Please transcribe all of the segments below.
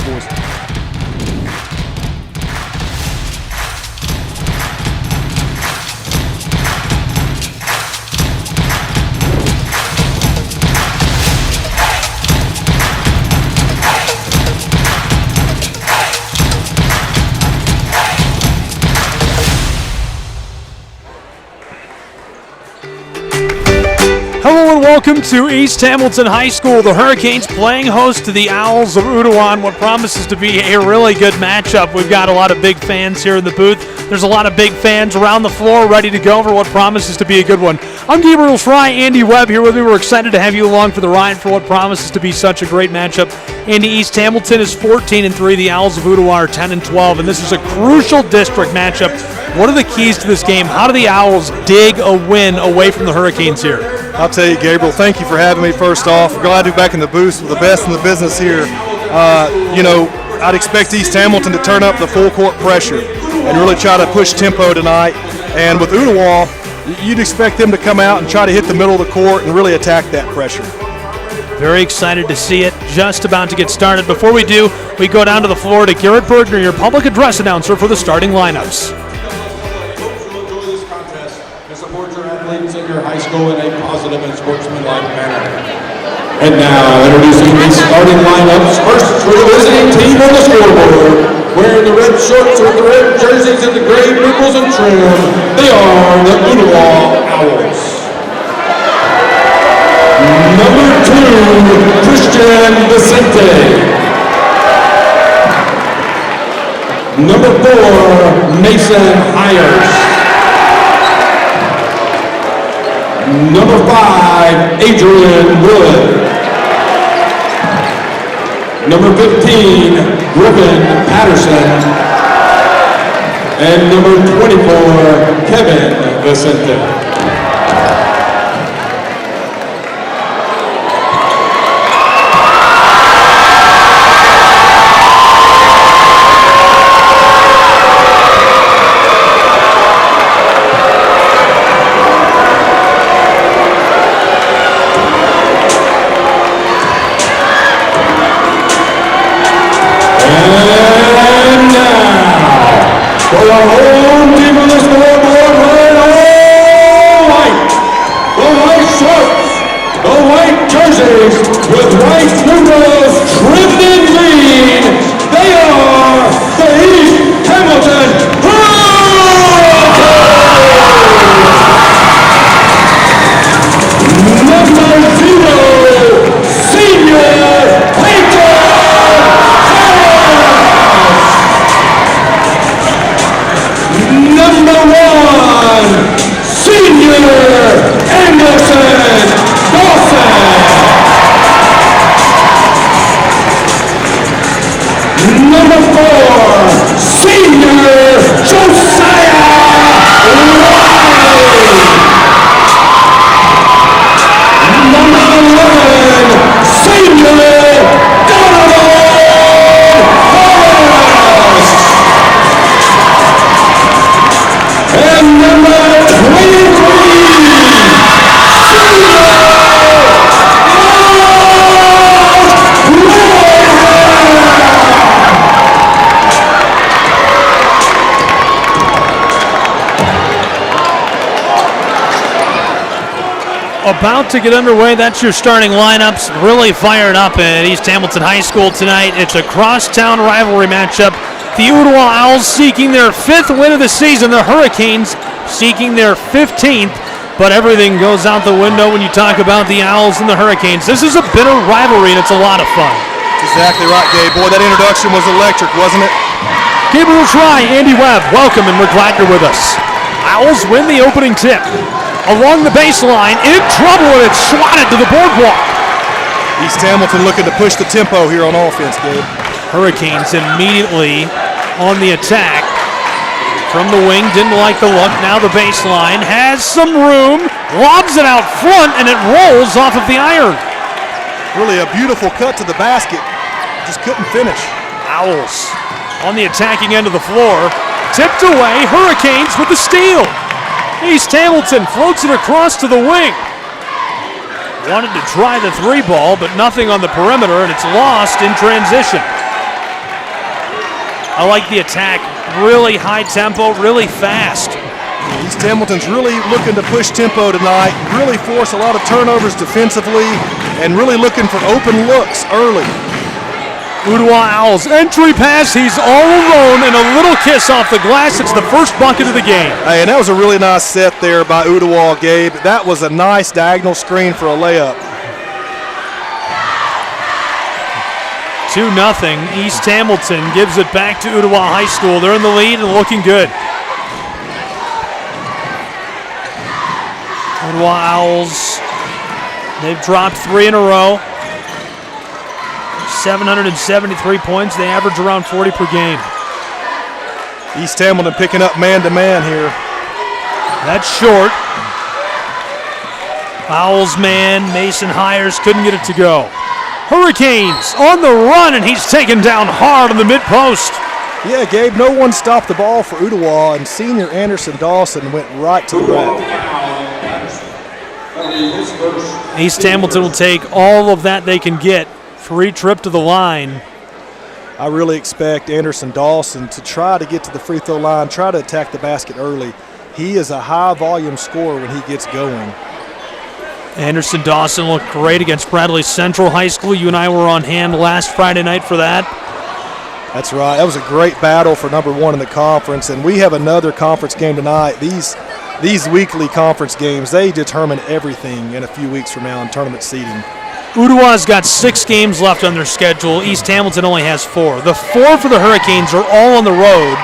boys. Hello and welcome to East Hamilton High School. The Hurricanes playing host to the Owls of Ooltewah in what promises to be a really good matchup. We've got a lot of big fans here in the booth. There's a lot of big fans around the floor ready to go for what promises to be a good one. I'm Gabriel Fry, Andy Webb here with me. We're excited to have you along for the ride for what promises to be such a great matchup. Andy, East Hamilton is 14-3. The Owls of Ooltewah are 10-12, and this is a crucial district matchup. What are the keys to this game? How do the Owls dig a win away from the Hurricanes here? I'll tell you, Gabriel, thank you for having me first off. Glad to be back in the booth with the best in the business here. I'd expect East Hamilton to turn up the full court pressure and really try to push tempo tonight. And with Ooltewah, you'd expect them to come out and try to hit the middle of the court and really attack that pressure. Very excited to see it. Just about to get started. Before we do, we go down to the floor to Garrett Bergner, your public address announcer for the starting lineups. In your high school in a positive and sportsmanlike manner. And now, introducing the starting lineups. First, for the visiting team on the scoreboard, wearing the red shorts with the red jerseys and the gray ripples and trim, they are the Ooltewah Owls. Number 2, Christian Vicente. Number 4, Mason Hires. Number 5, Adrian Wood. Number 15, Griffin Patterson. And number 24, Kevin Vicente. About to get underway. That's your starting lineups. Really fired up at East Hamilton High School tonight. It's a crosstown rivalry matchup. The Ooltewah Owls seeking their 5th win of the season. The Hurricanes seeking their 15th. But everything goes out the window when you talk about the Owls and the Hurricanes. This is a bitter rivalry, and it's a lot of fun. Exactly right, Gabe. Boy, that introduction was electric, wasn't it? Gabriel Fry, Andy Webb, welcome, and we're glad you're with us. Owls win the opening tip. Along the baseline, in trouble, and it's swatted to the boardwalk. East Hamilton looking to push the tempo here on offense, Gabe. Hurricanes immediately on the attack. From the wing, didn't like the look. Now the baseline has some room, lobs it out front, and it rolls off of the iron. Really a beautiful cut to the basket. Just couldn't finish. Owls on the attacking end of the floor. Tipped away, Hurricanes with the steal. East Hamilton floats it across to the wing. Wanted to try the 3 ball, but nothing on the perimeter, and it's lost in transition. I like the attack. Really high tempo, really fast. East Hamilton's really looking to push tempo tonight, really force a lot of turnovers defensively, and really looking for open looks early. Ooltewah Owls, entry pass, he's all alone, and a little kiss off the glass. It's the first bucket of the game. Hey, and that was a really nice set there by Ooltewah, Gabe. That was a nice diagonal screen for a layup. 2-0. East Hamilton gives it back to Ooltewah High School. They're in the lead and looking good. Ooltewah Owls, they've dropped 3 in a row. 773 points. They average around 40 per game. East Hamilton picking up man-to-man here. That's short. Owls man, Mason Hires couldn't get it to go. Hurricanes on the run, and he's taken down hard on the mid-post. Yeah, Gabe, no one stopped the ball for Ooltewah, and senior Anderson Dawson went right to the rack. East Hamilton will take all of that they can get. Free trip to the line. I really expect Anderson Dawson to try to get to the free throw line, try to attack the basket early. He is a high-volume scorer when he gets going. Anderson Dawson looked great against Bradley Central High School. You and I were on hand last Friday night for that. That's right. That was a great battle for number 1 in the conference, and we have another conference game tonight. These weekly conference games, they determine everything in a few weeks from now in tournament seeding. Ooltewah's got 6 games left on their schedule. East Hamilton only has 4. The 4 for the Hurricanes are all on the road.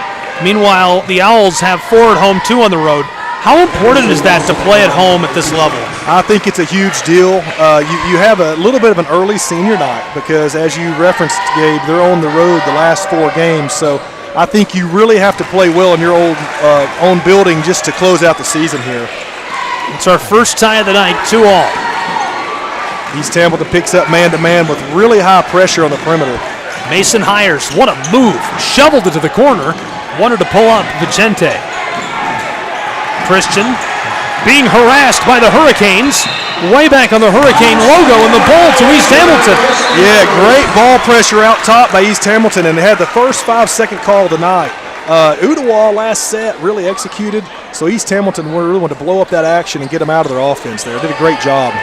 Meanwhile, the Owls have 4 at home, 2 on the road. How important is that to play at home at this level? I think it's a huge deal. You have a little bit of an early senior night because, as you referenced, Gabe, they're on the road the last 4 games. So I think you really have to play well in your own building just to close out the season here. It's our first tie of the night, 2-all. East Hamilton picks up man-to-man with really high pressure on the perimeter. Mason Hires, what a move. Shoveled it to the corner. Wanted to pull up Vicente. Christian being harassed by the Hurricanes. Way back on the Hurricane logo and the ball to East Hamilton. Yeah, great ball pressure out top by East Hamilton, and they had the first 5-second call tonight. Ooltewah last set really executed, so East Hamilton really wanted to blow up that action and get them out of their offense there. Did a great job.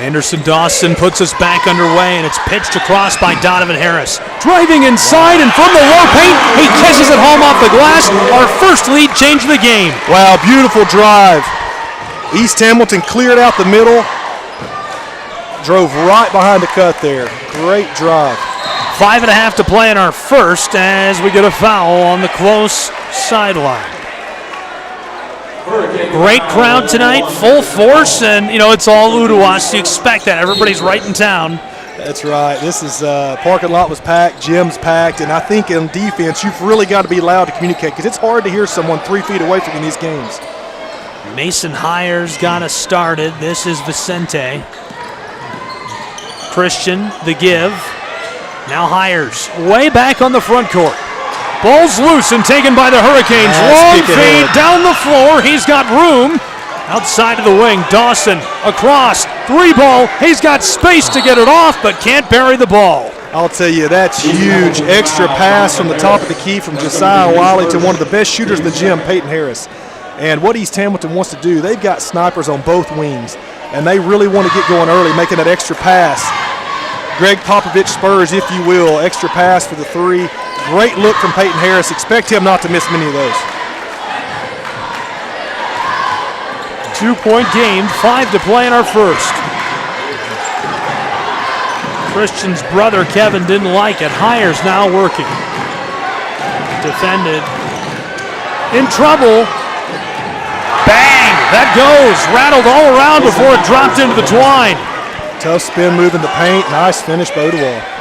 Anderson Dawson puts us back underway, and it's pitched across by Donovan Harris. Driving inside and from the low paint, he kisses it home off the glass. Our first lead changed the game. Wow, beautiful drive. East Hamilton cleared out the middle, drove right behind the cut there. Great drive. 5.5 to play in our first as we get a foul on the close sideline. Great crowd tonight, full force, and it's all Ooltewah, so you expect that. Everybody's right in town. That's right. This is parking lot was packed, gym's packed, and I think in defense you've really got to be loud to communicate because it's hard to hear someone 3 feet away from you in these games. Mason Hires got us started. This is Vicente. Christian, the give. Now Hires, way back on the front court. Ball's loose and taken by the Hurricanes. Long fade down the floor. He's got room. Outside of the wing, Dawson across. 3-ball. He's got space to get it off, but can't bury the ball. I'll tell you, that's huge. Extra pass from the top of the key from Josiah Wiley to one of the best shooters in the gym, Peyton Harris. And what East Hamilton wants to do, they've got snipers on both wings, and they really want to get going early, making that extra pass. Greg Popovich Spurs, if you will. Extra pass for the 3. Great look from Peyton Harris. Expect him not to miss many of those. 2-point game, 5 to play in our first. Christian's brother Kevin didn't like it. Hires now working. Defended. In trouble. Bang! That goes. Rattled all around before it dropped into the twine. Tough spin move in the paint. Nice finish by Ooltewah.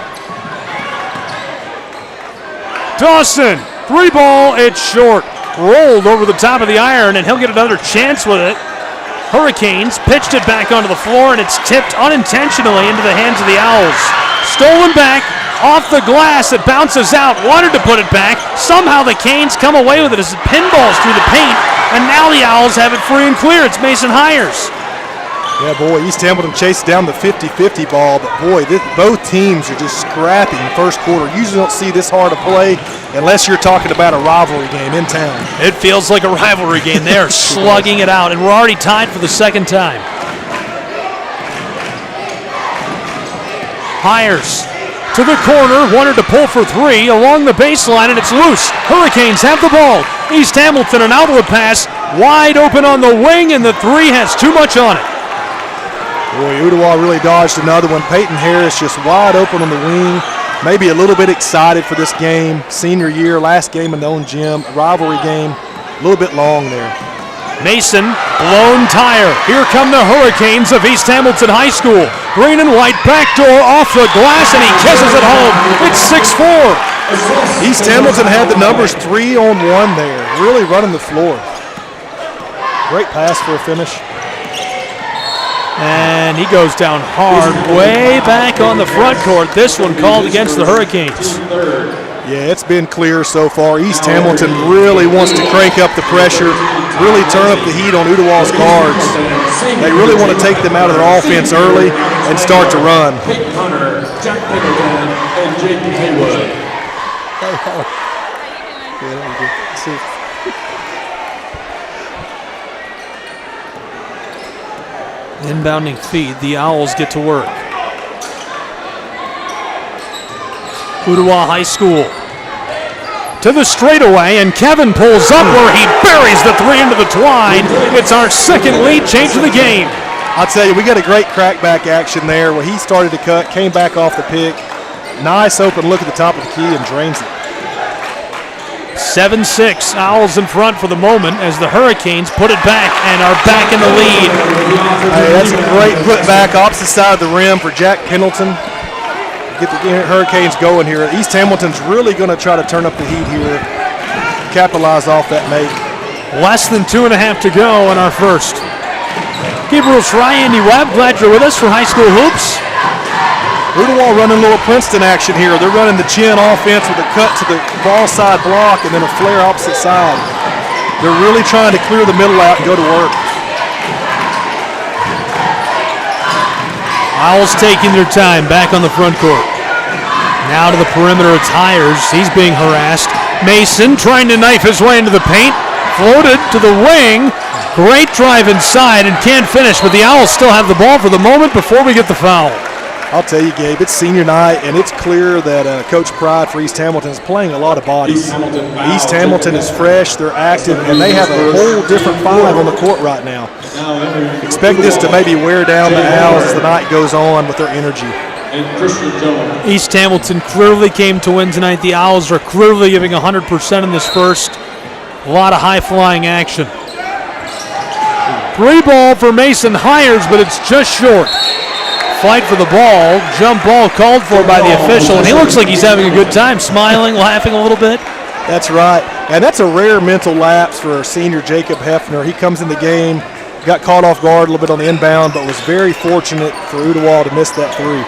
Dawson, 3-ball, it's short. Rolled over the top of the iron, and he'll get another chance with it. Hurricanes pitched it back onto the floor, and it's tipped unintentionally into the hands of the Owls. Stolen back, off the glass, it bounces out, wanted to put it back. Somehow the Canes come away with it as it pinballs through the paint, and now the Owls have it free and clear. It's Mason Hires. Yeah, boy, East Hamilton chased down the 50-50 ball, but boy, both teams are just scrapping first quarter. Usually don't see this hard a play unless you're talking about a rivalry game in town. It feels like a rivalry game. They are slugging it out, and we're already tied for the second time. Hires to the corner, wanted to pull for three along the baseline, and it's loose. Hurricanes have the ball. East Hamilton, an outward pass, wide open on the wing, and the three has too much on it. Boy, Ooltewah really dodged another one. Peyton Harris just wide open on the wing. Maybe a little bit excited for this game. Senior year, last game in the own gym, rivalry game, a little bit long there. Mason, blown tire. Here come the Hurricanes of East Hamilton High School. Green and white, backdoor off the glass, and he kisses it home. It's 6-4. East Hamilton had the numbers 3-on-1 there, really running the floor. Great pass for a finish. And he goes down hard, way back on the front court. This one called against the Hurricanes. Yeah, it's been clear so far. East Hamilton really wants to crank up the pressure, really turn up the heat on Ooltewah's guards. They really want to take them out of their offense early and start to run. Peyton Hunter, Jack Pickleton, and J.P. Haywood. Inbounding feed, the Owls get to work. Ooltewah High School to the straightaway, and Kevin pulls up where he buries the three into the twine. It's our second lead change of the game. I'll tell you, we got a great crackback action there where he started to cut, came back off the pick. Nice open look at the top of the key and drains it. 7-6, Owls in front for the moment as the Hurricanes put it back and are back in the lead. Hey, that's a great putback, opposite side of the rim for Jack Pendleton. Get the Hurricanes going here. East Hamilton's really going to try to turn up the heat here, capitalize off that make. Less than 2.5 to go in our first. Gabriel Schry, Andy Webb, glad you're with us for High School Hoops. Ooltewah running a little Princeton action here. They're running the chin offense with a cut to the ball side block and then a flare opposite side. They're really trying to clear the middle out and go to work. Owls taking their time back on the front court. Now to the perimeter, it's Hires. He's being harassed. Mason trying to knife his way into the paint. Floated to the wing. Great drive inside and can't finish, but the Owls still have the ball for the moment before we get the foul. I'll tell you, Gabe, it's senior night, and it's clear that Coach Pride for East Hamilton is playing a lot of bodies. East Hamilton is fresh, they're active, and they have a whole different five on the court right now. Expect this to maybe wear down the Owls as the night goes on with their energy. East Hamilton clearly came to win tonight. The Owls are clearly giving 100% in this first. A lot of high-flying action. Three ball for Mason Hires, but it's just short. Fight for the ball, jump ball called for by the official, and he looks like he's having a good time, smiling, laughing a little bit. That's right, and that's a rare mental lapse for senior Jacob Hefner. He comes in the game, got caught off guard a little bit on the inbound, but was very fortunate for Ooltewah to miss that three.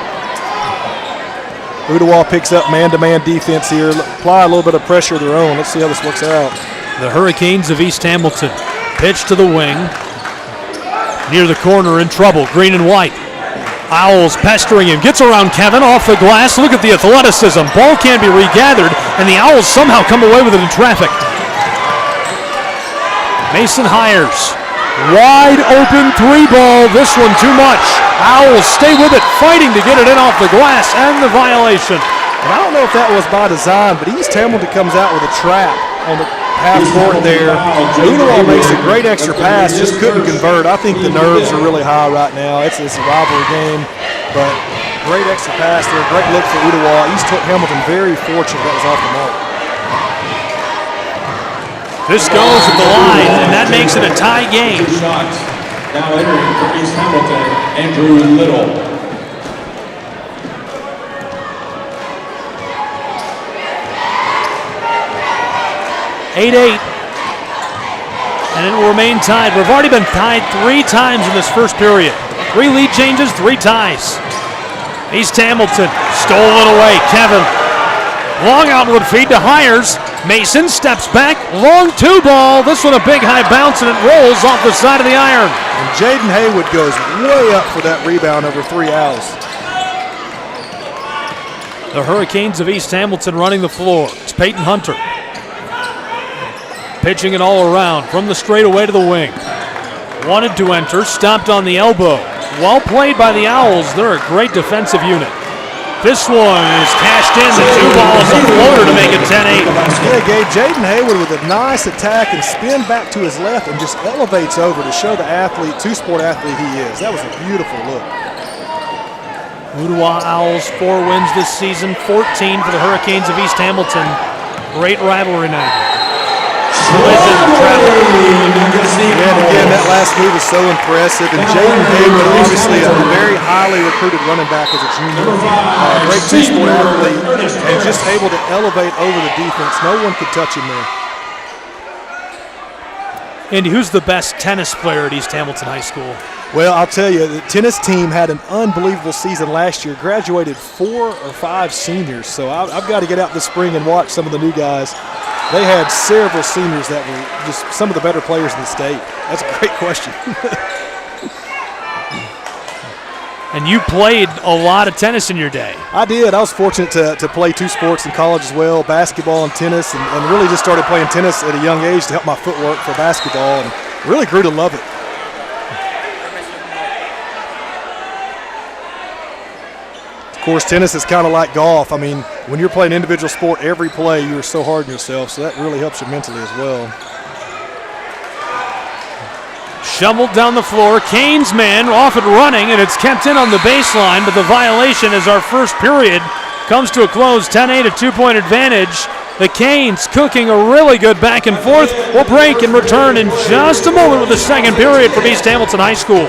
Ooltewah picks up man-to-man defense here, apply a little bit of pressure of their own. Let's see how this works out. The Hurricanes of East Hamilton pitch to the wing, near the corner in trouble, green and white. Owls pestering him, gets around Kevin, off the glass. Look at the athleticism. Ball can't be regathered, and the Owls somehow come away with it in traffic. Mason Hires. Wide open three ball. This one too much. Owls stay with it, fighting to get it in off the glass, and the violation. And I don't know if that was by design, but East Hamilton comes out with a trap on the half court there. Ooltewah makes a great extra pass, just couldn't convert. I think the nerves are really high right now. It's a rivalry game, but great extra pass there, great look for Ooltewah. East Hamilton very fortunate that was off the mark. This goes at the line, and that makes it a tie game. Now entering for East Hamilton, Andrew Little. 8-8, and it will remain tied. We've already been tied 3 times in this first period. 3 lead changes, 3 ties. East Hamilton stolen away. Kevin, long outward feed to Hires. Mason steps back, long 2 ball. This one a big high bounce, and it rolls off the side of the iron. And Jaden Haywood goes way up for that rebound over 3 Owls. The Hurricanes of East Hamilton running the floor. It's Peyton Hunter. Pitching it all around from the straightaway to the wing. Wanted to enter, stopped on the elbow. Well played by the Owls. They're a great defensive unit. This one is cashed in. The 2 balls, a floater to make it 10-8. Yeah, Gabe, Jaden Haywood with a nice attack and spin back to his left and just elevates over to show the athlete, two-sport athlete he is. That was a beautiful look. Ooltewah Owls 4 wins this season, 14 for the Hurricanes of East Hamilton. Great rivalry night. Yeah, and again, that last move is so impressive. And Jaden Haywood, obviously a very highly recruited running back as a junior. Great two-sport athlete and just able to elevate over the defense. No one could touch him there. Andy, who's the best tennis player at East Hamilton High School? Well, I'll tell you, the tennis team had an unbelievable season last year, graduated 4 or 5 seniors. So I've got to get out this spring and watch some of the new guys. They had several seniors that were just some of the better players in the state. That's a great question. And you played a lot of tennis in your day. I did. I was fortunate to play 2 sports in college as well, basketball and tennis, and really just started playing tennis at a young age to help my footwork for basketball, and really grew to love it. Of course, tennis is kind of like golf. I mean, when you're playing individual sport, every play you are so hard on yourself, so that really helps you mentally as well. Shoveled down the floor, Canes man off and running, and it's kept in on the baseline, but the violation as our first period comes to a close, 10-8, a 2-point advantage. The Canes cooking a really good back and forth. We'll break and return in just a moment with the second period from East Hamilton High School.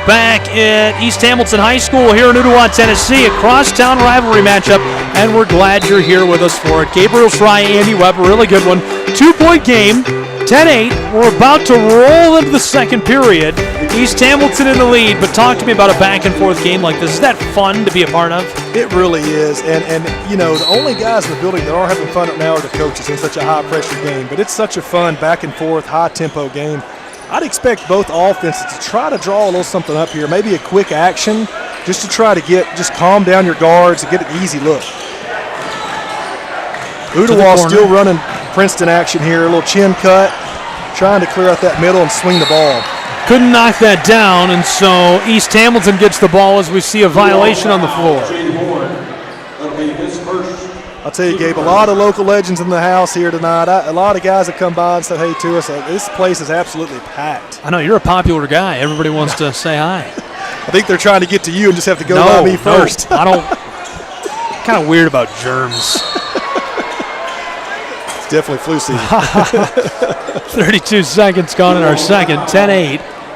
Back at East Hamilton High School here in Ooltewah, Tennessee, a crosstown rivalry matchup, and we're glad you're here with us for it. Gabriel Fry, Andy Webb, a really good one. 2-point game, 10-8. We're about to roll into the second period. East Hamilton in the lead, but talk to me about a back-and-forth game like this. Is that fun to be a part of? It really is, and you know, the only guys in the building that are having fun up now are the coaches in such a high-pressure game, but it's such a fun back-and-forth, high-tempo game. I'd expect both offenses to try to draw a little something up here, maybe a quick action, just to try to just calm down your guards and get an easy look. Ooltewah still running Princeton action here, a little chin cut, trying to clear out that middle and swing the ball. Couldn't knock that down, and so East Hamilton gets the ball as we see a violation on the floor. I'll tell you, Gabe, a lot of local legends in the house here tonight. A lot of guys that come by and say hey to us. This place is absolutely packed. I know, you're a popular guy. Everybody wants to say hi. I think they're trying to get to you and just have to go by me first. I don't. Kind of weird about germs. It's definitely flu season. 32 seconds gone in our second, 10-8.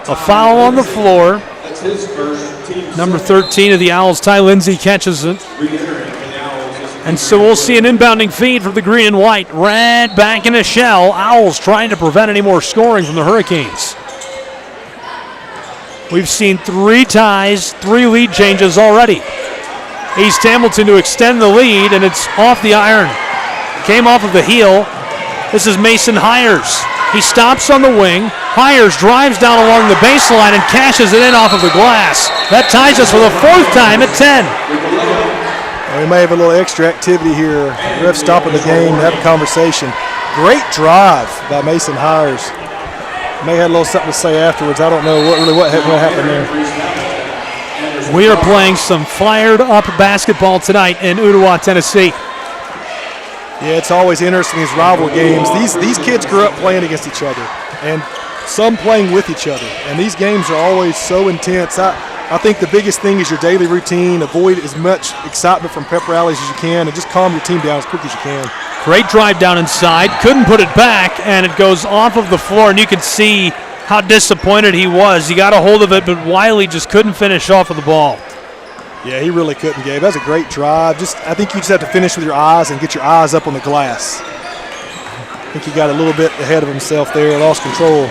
A foul on the floor. That's his first team. Number 13 of the Owls, Ty Lindsay, catches it. And so we'll see an inbounding feed from the green and white. Red back in a shell. Owls trying to prevent any more scoring from the Hurricanes. We've seen 3 ties, 3 lead changes already. East Hamilton to extend the lead, and it's off the iron. Came off of the heel. This is Mason Hires. He stops on the wing. Hires drives down along the baseline and cashes it in off of the glass. That ties us for the 4th time at 10. We may have a little extra activity here. Ref stopping the game to have a conversation. Great drive by Mason Hires. May have a little something to say afterwards. I don't know what happened there. We are playing some fired up basketball tonight in Ooltewah, Tennessee. Yeah, it's always interesting, these rival games. These kids grew up playing against each other, and some playing with each other. And these games are always so intense. I think the biggest thing is your daily routine. Avoid as much excitement from pep rallies as you can, and just calm your team down as quick as you can. Great drive down inside. Couldn't put it back, and it goes off of the floor, and you can see how disappointed he was. He got a hold of it, but Wiley just couldn't finish off of the ball. Yeah, he really couldn't, Gabe. That was a great drive. I think you just have to finish with your eyes and get your eyes up on the glass. I think he got a little bit ahead of himself there, lost control.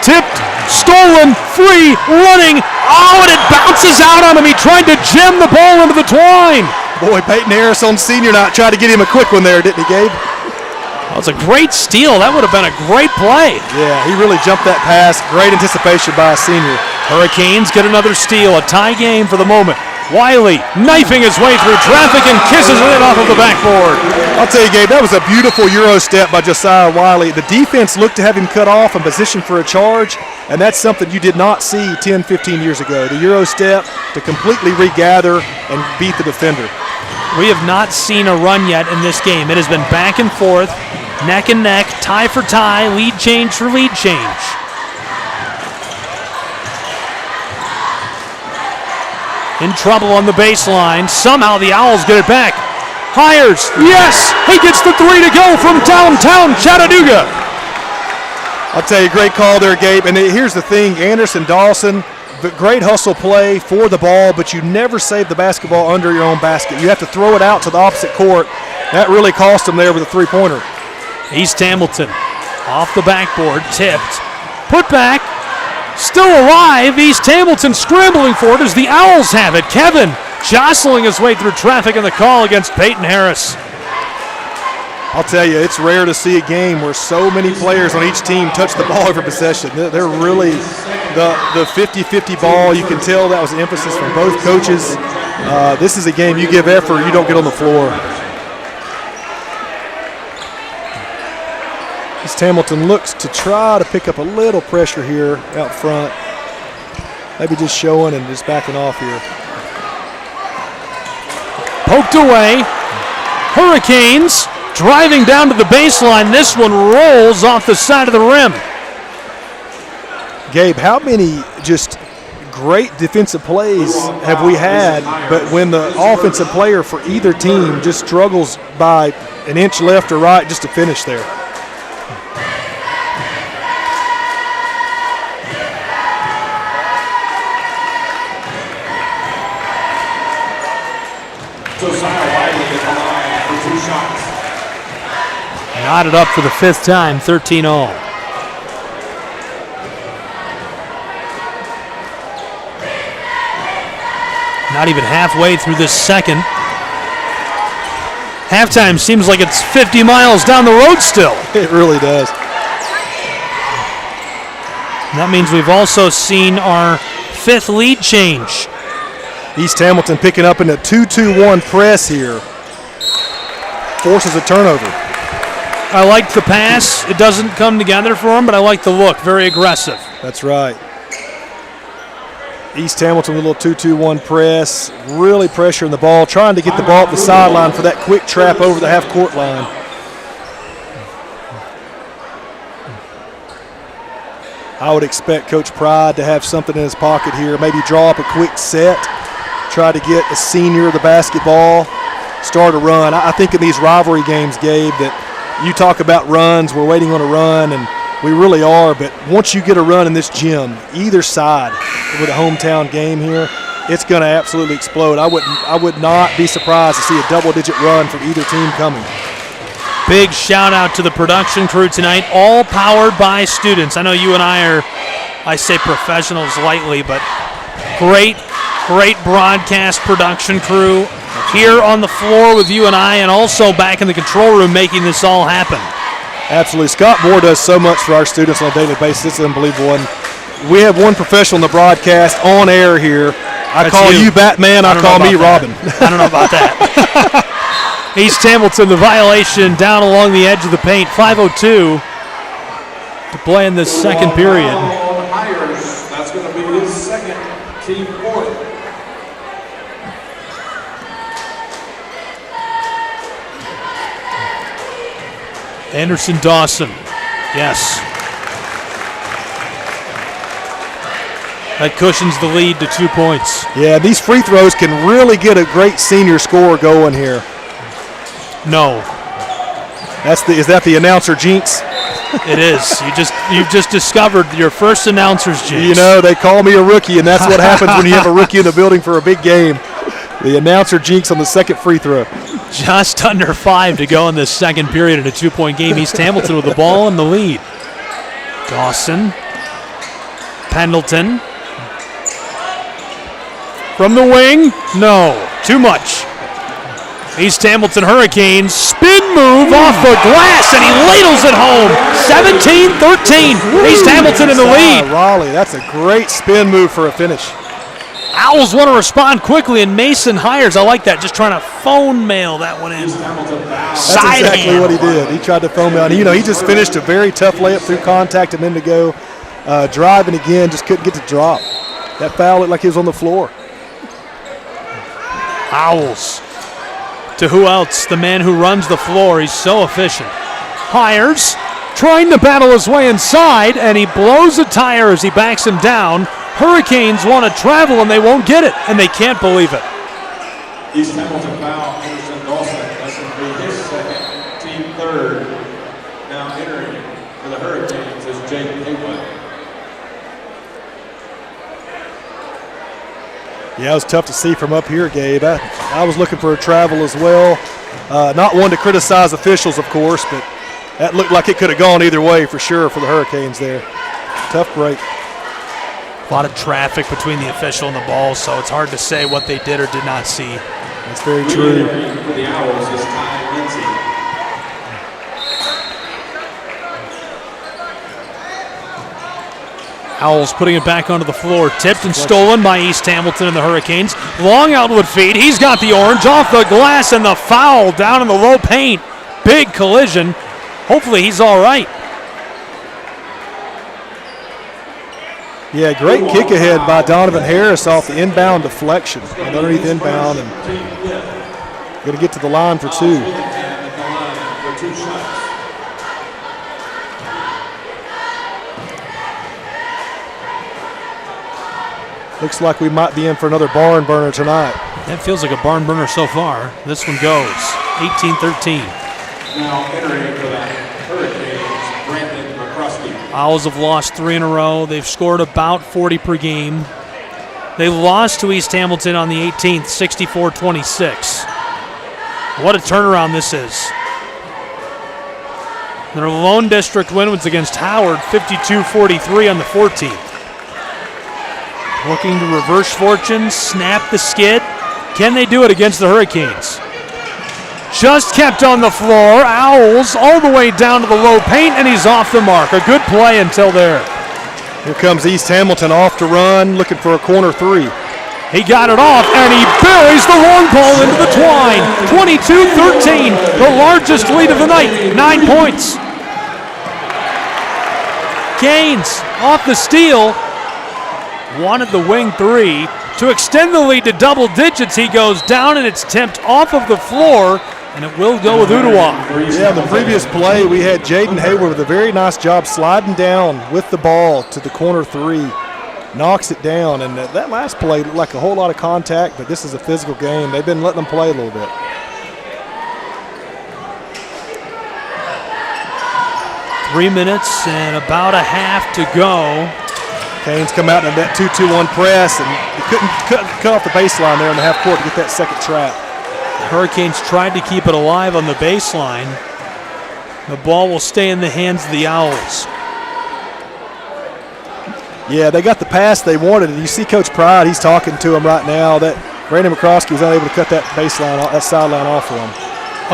Tipped, stolen, free, running. Oh, and it bounces out on him. He tried to jam the ball into the twine. Boy, Peyton Harris on senior night tried to get him a quick one there, didn't he, Gabe? That was a great steal. That would have been a great play. Yeah, he really jumped that pass. Great anticipation by a senior. Hurricanes get another steal. A tie game for the moment. Wiley knifing his way through traffic and kisses it off of the backboard. I'll tell you, Gabe, that was a beautiful Euro step by Josiah Wiley. The defense looked to have him cut off and positioned for a charge, and that's something you did not see 10, 15 years ago. The Euro step to completely regather and beat the defender. We have not seen a run yet in this game. It has been back and forth, neck and neck, tie for tie, lead change for lead change. In trouble on the baseline. Somehow the Owls get it back. Hires. Yes! He gets the three to go from downtown Chattanooga. I'll tell you, great call there, Gabe. And here's the thing, Anderson Dawson, great hustle play for the ball, but you never save the basketball under your own basket. You have to throw it out to the opposite court. That really cost him there with a three-pointer. East Hamilton off the backboard, tipped, put back, still alive. East Hamilton scrambling for it as the Owls have it. Kevin jostling his way through traffic in the call against Peyton Harris. I'll tell you, it's rare to see a game where so many players on each team touch the ball every possession. They're really the 50-50 ball. You can tell that was an emphasis from both coaches. This is a game you give effort, you don't get on the floor. East Hamilton looks to try to pick up a little pressure here out front. Maybe just showing and just backing off here. Poked away. Hurricanes driving down to the baseline. This one rolls off the side of the rim. Gabe, how many just great defensive plays have we had, but when the offensive player for either team just struggles by an inch left or right just to finish there? Knotted up for the fifth time, 13-0. Not even halfway through this second. Halftime seems like it's 50 miles down the road still. It really does. And that means we've also seen our fifth lead change. East Hamilton picking up in a 2-2-1 press here. Forces a turnover. I like the pass. It doesn't come together for him, but I like the look. Very aggressive. That's right. East Hamilton with a little 2-2-1 press. Really pressuring the ball, trying to get the ball up the sideline for that quick trap over the half-court line. I would expect Coach Pride to have something in his pocket here. Maybe draw up a quick set. Try to get a senior the basketball. Start a run. I think in these rivalry games, Gabe, that you talk about runs, we're waiting on a run, and we really are, but once you get a run in this gym, either side with a hometown game here, it's going to absolutely explode. I would not be surprised to see a double-digit run from either team coming. Big shout-out to the production crew tonight, all powered by students. I know you and I say professionals lightly, but great broadcast production crew here on the floor with you and I, and also back in the control room making this all happen. Absolutely. Scott Moore does so much for our students on a daily basis. It's unbelievable. And we have one professional in the broadcast on air here. I call you Batman. I call me Robin. I don't know about that. East Hamilton, the violation down along the edge of the paint. 5:02 to play in this second period. That's going to be his second, team fourth. Anderson Dawson. Yes. That cushions the lead to 2 points. Yeah, these free throws can really get a great senior score going here. No. Is that the announcer jinx? It is. You've just discovered your first announcer's jinx. You know, they call me a rookie, and that's what happens when you have a rookie in the building for a big game. The announcer jinx on the second free throw. Just under 5 to go in this second period in a 2-point game. East Hamilton with the ball in the lead. Dawson. Pendleton. From the wing. No. Too much. East Hamilton Hurricanes spin move off the glass, and he ladles it home. 17-13. East Hamilton in the lead. Raleigh, that's a great spin move for a finish. Owls want to respond quickly, and Mason Hires, I like that, just trying to phone mail that one in. That's exactly what he did. He tried to phone mail. He just finished a very tough layup through contact and then to go driving again, just couldn't get the drop. That foul looked like he was on the floor. Owls. To who else? The man who runs the floor. He's so efficient. Hires trying to battle his way inside, and he blows a tire as he backs him down. Hurricanes want to travel, and they won't get it, and they can't believe it. East Hamilton foul, Anderson Dawson. That's going to be his second, team third. Now entering for the Hurricanes is Jake Ooltewah. Yeah, it was tough to see from up here, Gabe. I was looking for a travel as well. Not one to criticize officials, of course, but that looked like it could have gone either way for sure for the Hurricanes there. Tough break. A lot of traffic between the official and the ball, so it's hard to say what they did or did not see. That's very true. For the Owls is Ty Lindsay. Owls putting it back onto the floor. Tipped and stolen by East Hamilton and the Hurricanes. Long outward feed. He's got the orange off the glass, and the foul down in the low paint. Big collision. Hopefully he's all right. Yeah, great kick ahead by Donovan Harris off the inbound deflection. And underneath inbound, and going to get to the line for two. Looks like we might be in for another barn burner tonight. That feels like a barn burner so far. This one goes 18-13. Now entering for the Hurricanes, Brandon McCruskey. Owls have lost 3 in a row. They've scored about 40 per game. They lost to East Hamilton on the 18th, 64-26. What a turnaround this is. Their lone district win was against Howard, 52-43 on the 14th. Looking to reverse fortunes, snap the skid. Can they do it against the Hurricanes? Just kept on the floor. Owls all the way down to the low paint, and he's off the mark. A good play until there. Here comes East Hamilton off to run, looking for a corner three. He got it off, and he buries the long ball into the twine. 22-13, the largest lead of the night, 9 points. Gaines off the steal. Wanted the wing three. To extend the lead to double digits, he goes down, and it's tipped off of the floor, and it will go with Ooltewah. Yeah, the previous play, we had Jaden Hayward with a very nice job sliding down with the ball to the corner three. Knocks it down, and that last play looked like a whole lot of contact, but this is a physical game. They've been letting them play a little bit. Three minutes and about a half to go. Canes come out in that 2-2-1 press, and they couldn't cut off the baseline there in the half court to get that second trap. Hurricanes tried to keep it alive on the baseline. The ball will stay in the hands of the Owls. Yeah, they got the pass they wanted, and you see Coach Pride, he's talking to him right now. That Brandon McCroskey was unable to cut that baseline, that sideline off for him.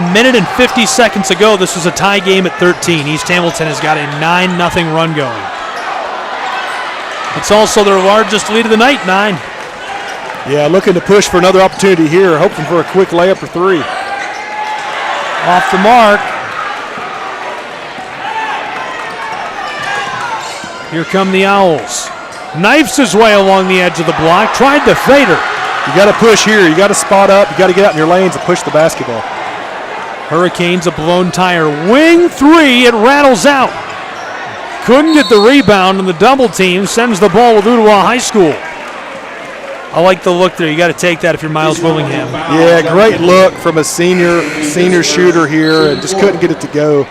A minute and 50 seconds ago, this was a tie game at 13. East Hamilton has got a 9-0 run going. It's also their largest lead of the night, 9. Yeah, looking to push for another opportunity here, hoping for a quick layup for three. Off the mark. Here come the Owls. Knifes his way along the edge of the block, tried to fade her. You got to push here. You got to spot up. You got to get out in your lanes and push the basketball. Hurricanes a blown tire. Wing three, it rattles out. Couldn't get the rebound, and the double team sends the ball with Ooltewah High School. I like the look there. You got to take that if you're Miles Willingham. Yeah, great look from a senior shooter here, and just couldn't get it to go.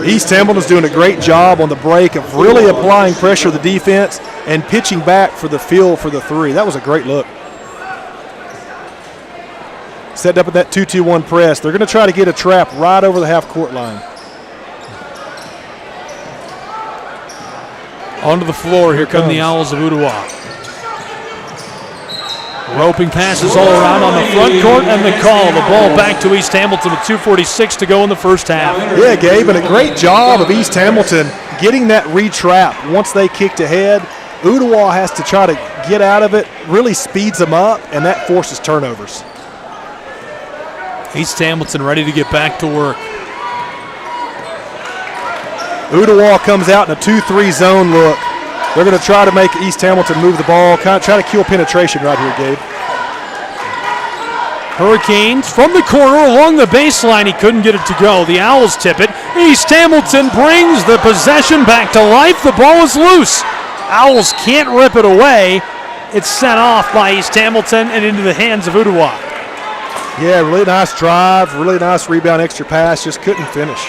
East Hamilton's doing a great job on the break of really applying pressure to the defense and pitching back for the field for the three. That was a great look. Set up at that 2-2-1 press. They're going to try to get a trap right over the half-court line. Onto the floor. Here come the Owls of Ooltewah. Roping passes all around on the front court, and the call. The ball back to East Hamilton with 2:46 to go in the first half. Yeah, Gabe, and a great job of East Hamilton getting that re-trap. Once they kicked ahead, Ooltewah has to try to get out of it, really speeds them up, and that forces turnovers. East Hamilton ready to get back to work. Ooltewah comes out in a 2-3 zone look. They're going to try to make East Hamilton move the ball, kind of try to kill penetration right here, Gabe. Hurricanes from the corner along the baseline. He couldn't get it to go. The Owls tip it. East Hamilton brings the possession back to life. The ball is loose. Owls can't rip it away. It's sent off by East Hamilton and into the hands of Ooltewah. Yeah, really nice drive, really nice rebound, extra pass, just couldn't finish.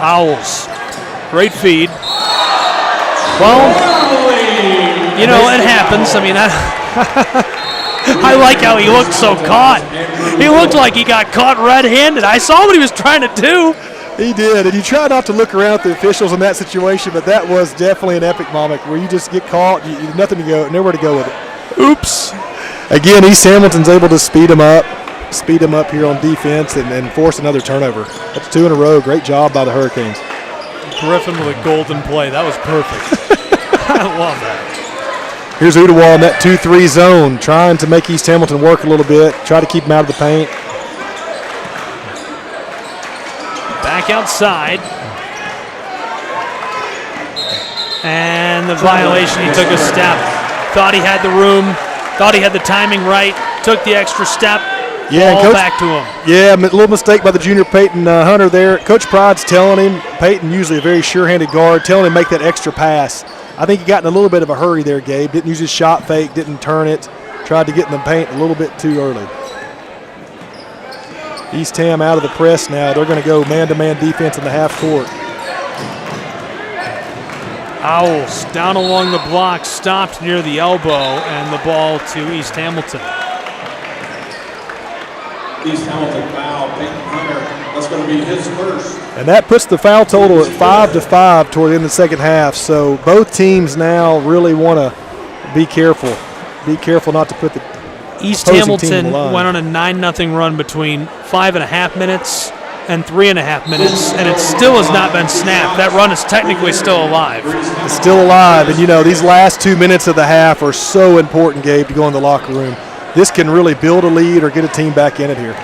Owls, great feed. Well, you know, it happens. I mean, I like how he looked so caught. He looked like he got caught red-handed. I saw what he was trying to do. He did, and you try not to look around at the officials in that situation, but that was definitely an epic moment where you just get caught, you nothing to go, nowhere to go with it. Oops. Again, East Hamilton's able to speed him up here on defense and force another turnover. That's 2 in a row. Great job by the Hurricanes. Griffin with a golden play. That was perfect. I love that. Here's Ooltewah in that 2-3 zone, trying to make East Hamilton work a little bit, try to keep him out of the paint. Back outside. And the violation, he took a step. Thought he had the room, thought he had the timing right, took the extra step. Yeah, Ball back to him. Yeah, a little mistake by the junior Peyton Hunter there. Coach Pride's telling him, Peyton, usually a very sure-handed guard, telling him make that extra pass. I think he got in a little bit of a hurry there, Gabe. Didn't use his shot fake, didn't turn it. Tried to get in the paint a little bit too early. East Ham out of the press now. They're going to go man-to-man defense in the half court. Owls down along the block, stopped near the elbow, and the ball to East Hamilton. East Hamilton foul, Peyton Hunter. That's going to be his first. And that puts the foul total at 5-5 toward the end of the second half. So both teams now really want to be careful. Be careful not to put the East Hamilton went on a 9-0 run between 5.5 minutes and 3.5 minutes, and it still has not been snapped. That run is technically still alive. It's still alive, and you know, these last 2 minutes of the half are so important, Gabe, to go in the locker room. This can really build a lead or get a team back in it here.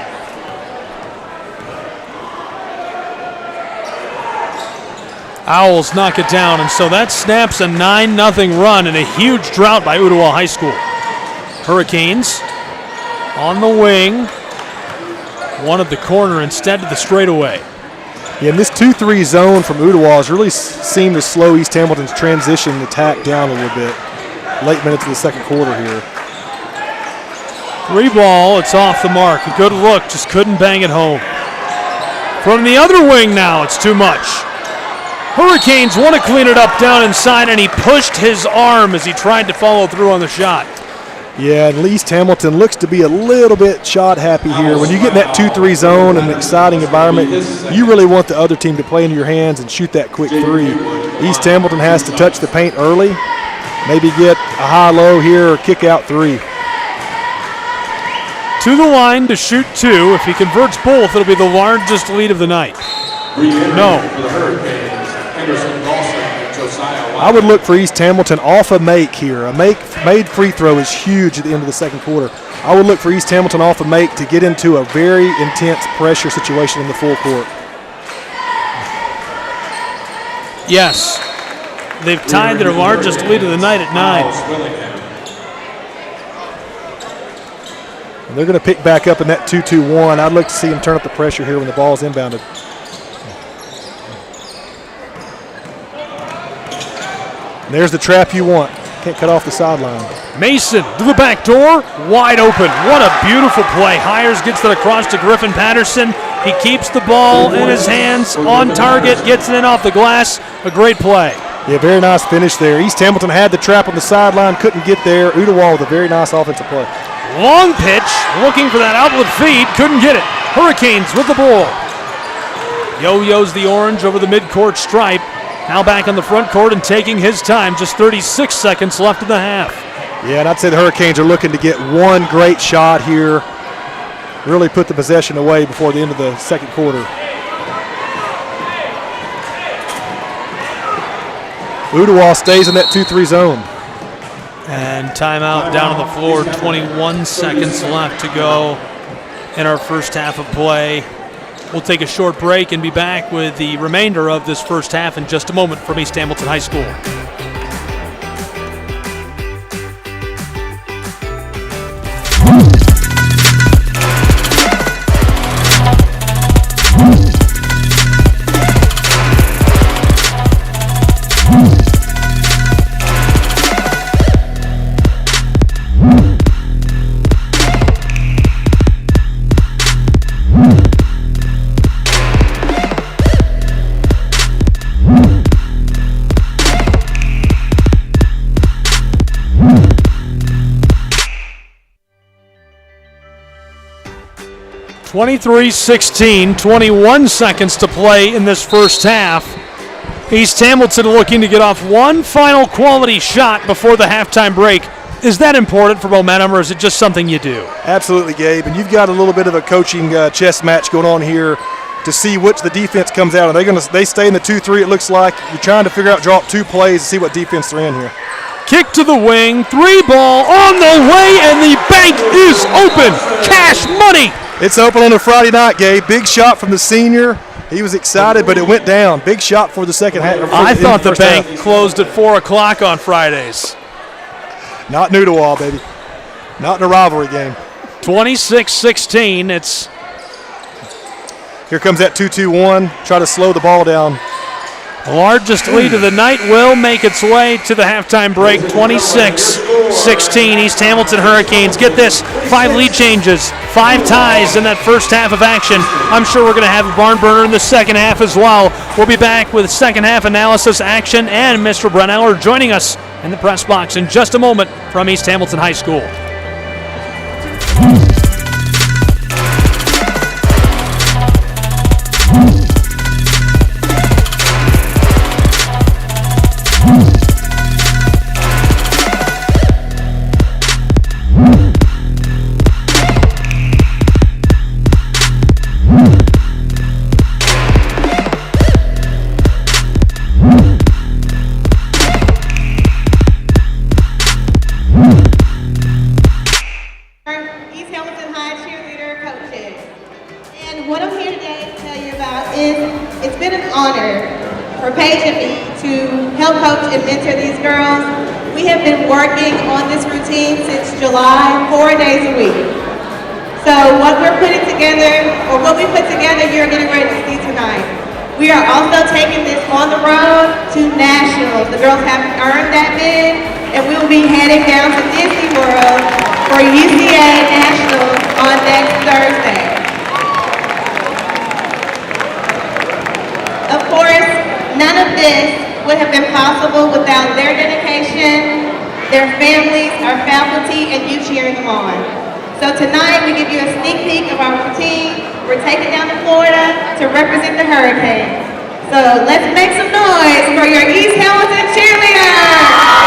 Owls knock it down, and so that snaps a 9-0 run and a huge drought by Ooltewah High School. Hurricanes on the wing. One at the corner instead to the straightaway. Yeah, and this 2-3 zone from Ooltewah has really seemed to slow East Hamilton's transition attack down a little bit. Late minutes of the second quarter here. 3 ball, it's off the mark. A good look, just couldn't bang it home. From the other wing now, it's too much. Hurricanes want to clean it up down inside, and he pushed his arm as he tried to follow through on the shot. Yeah, and East Hamilton looks to be a little bit shot happy here. When you get in that 2-3 zone and an exciting environment, you really want the other team to play into your hands and shoot that quick 3. East Hamilton has to touch the paint early, maybe get a high-low here or kick out 3. To the line to shoot 2. If he converts both, it'll be the largest lead of the night. No. I would look for East Hamilton off a make here. A made free throw is huge at the end of the second quarter. I would look for East Hamilton off a make to get into a very intense pressure situation in the full court. Yes. They've tied their largest lead of the night at 9. And they're going to pick back up in that 2-2-1. I'd like to see them turn up the pressure here when the ball's inbounded. And there's the trap you want. Can't cut off the sideline. Mason to the back door, wide open. What a beautiful play. Hires gets it across to Griffin Patterson. He keeps the ball in his hands, on target, gets it in off the glass. A great play. Yeah, very nice finish there. East Hamilton had the trap on the sideline, couldn't get there. Ooltewah with a very nice offensive play. Long pitch, looking for that outlet feed, couldn't get it. Hurricanes with the ball. Yo-yos the orange over the midcourt stripe. Now back on the front court and taking his time. Just 36 seconds left in the half. Yeah, and I'd say the Hurricanes are looking to get one great shot here. Really put the possession away before the end of the second quarter. Ooltewah stays in that 2-3 zone. And timeout down on the floor. 21 seconds left to go in our first half of play. We'll take a short break and be back with the remainder of this first half in just a moment from East Hamilton High School. (23-16), 21 seconds to play in this first half. East Hamilton looking to get off one final quality shot before the halftime break. Is that important for momentum, or is it just something you do? Absolutely, Gabe. And you've got a little bit of a coaching chess match going on here to see which the defense comes out. Are they stay in the 2-3, it looks like? You're trying to figure out, draw up two plays to see what defense they're in here. Kick to the wing, three ball on the way, and the bank is open. Cash money. It's open on a Friday night, Gabe. Big shot from the senior. He was excited, but it went down. Big shot for the second half. I thought the bank closed at 4 o'clock on Fridays. Not in Ooltewah, baby. Not in a rivalry game. 26-16. Here comes that 2-2-1. Try to slow the ball down. The largest lead of the night will make its way to the halftime break. 26-16. East Hamilton Hurricanes. Get this, 5 lead changes, 5 ties in that first half of action. I'm sure we're going to have a barn burner in the second half as well. We'll be back with second half analysis, action, and Mr. Bruneller joining us in the press box in just a moment from East Hamilton High School. July, 4 days a week. So what we put together, you're getting ready to see tonight. We are also taking this on the road to nationals. The girls have earned that bid, and we will be heading down to Disney World for UCA Nationals on next Thursday. Of course, none of this would have been possible without their dedication, their families, our faculty, and you cheering them on. So tonight we give you a sneak peek of our routine. We're taking down to Florida to represent the Hurricanes. So let's make some noise for your East Hamilton cheerleaders!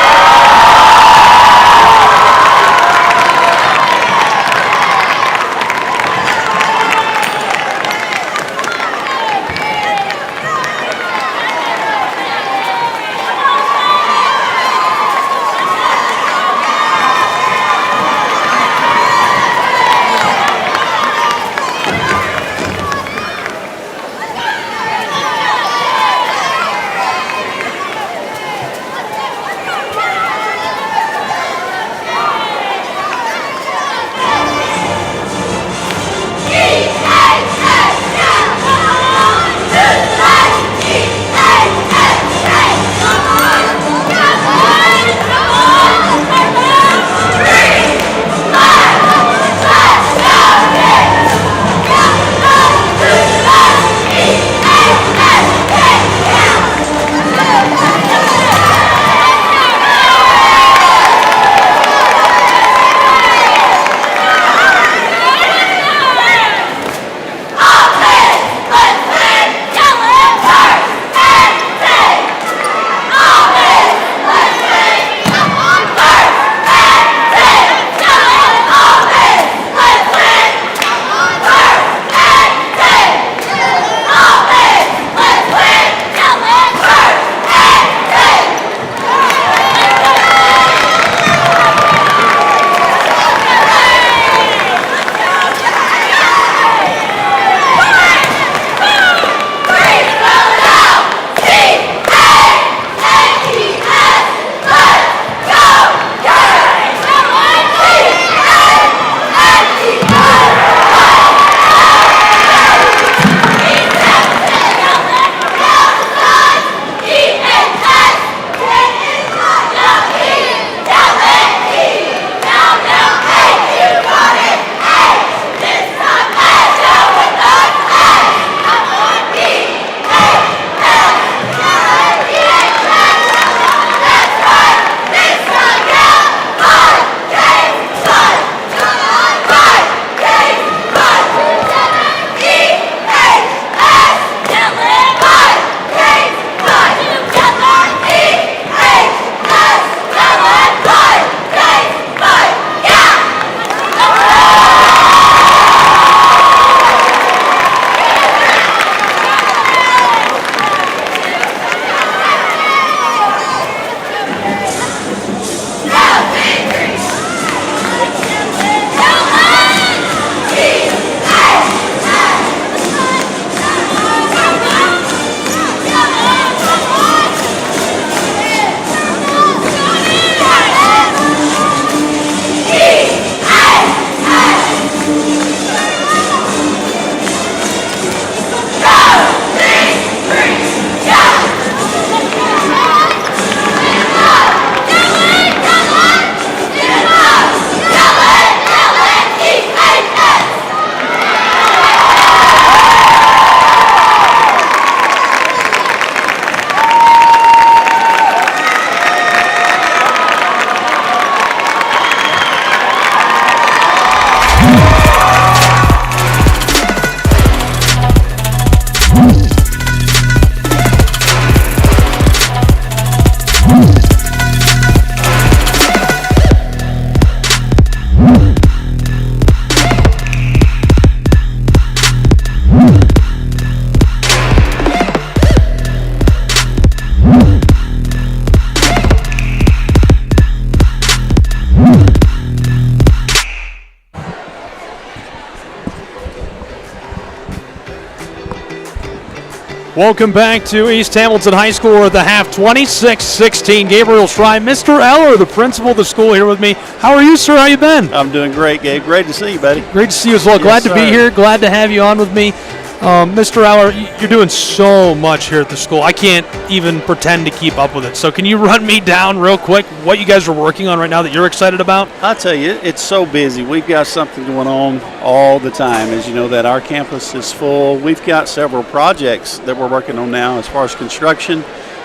Welcome back to East Hamilton High School. We're at the half, 26-16. Gabriel Schreiber, Mr. Eller, the principal of the school, here with me. How are you, sir? How you been? I'm doing great, Gabe. Great to see you, buddy. Great to see you as well. Glad to be here. Glad to have you on with me. Mr. Eller, you're doing so much here at the school. I can't even pretend to keep up with it. So can you run me down real quick what you guys are working on right now that you're excited about? I'll tell you, it's so busy. We've got something going on all the time. As you know, that our campus is full. We've got several projects that we're working on now as far as construction.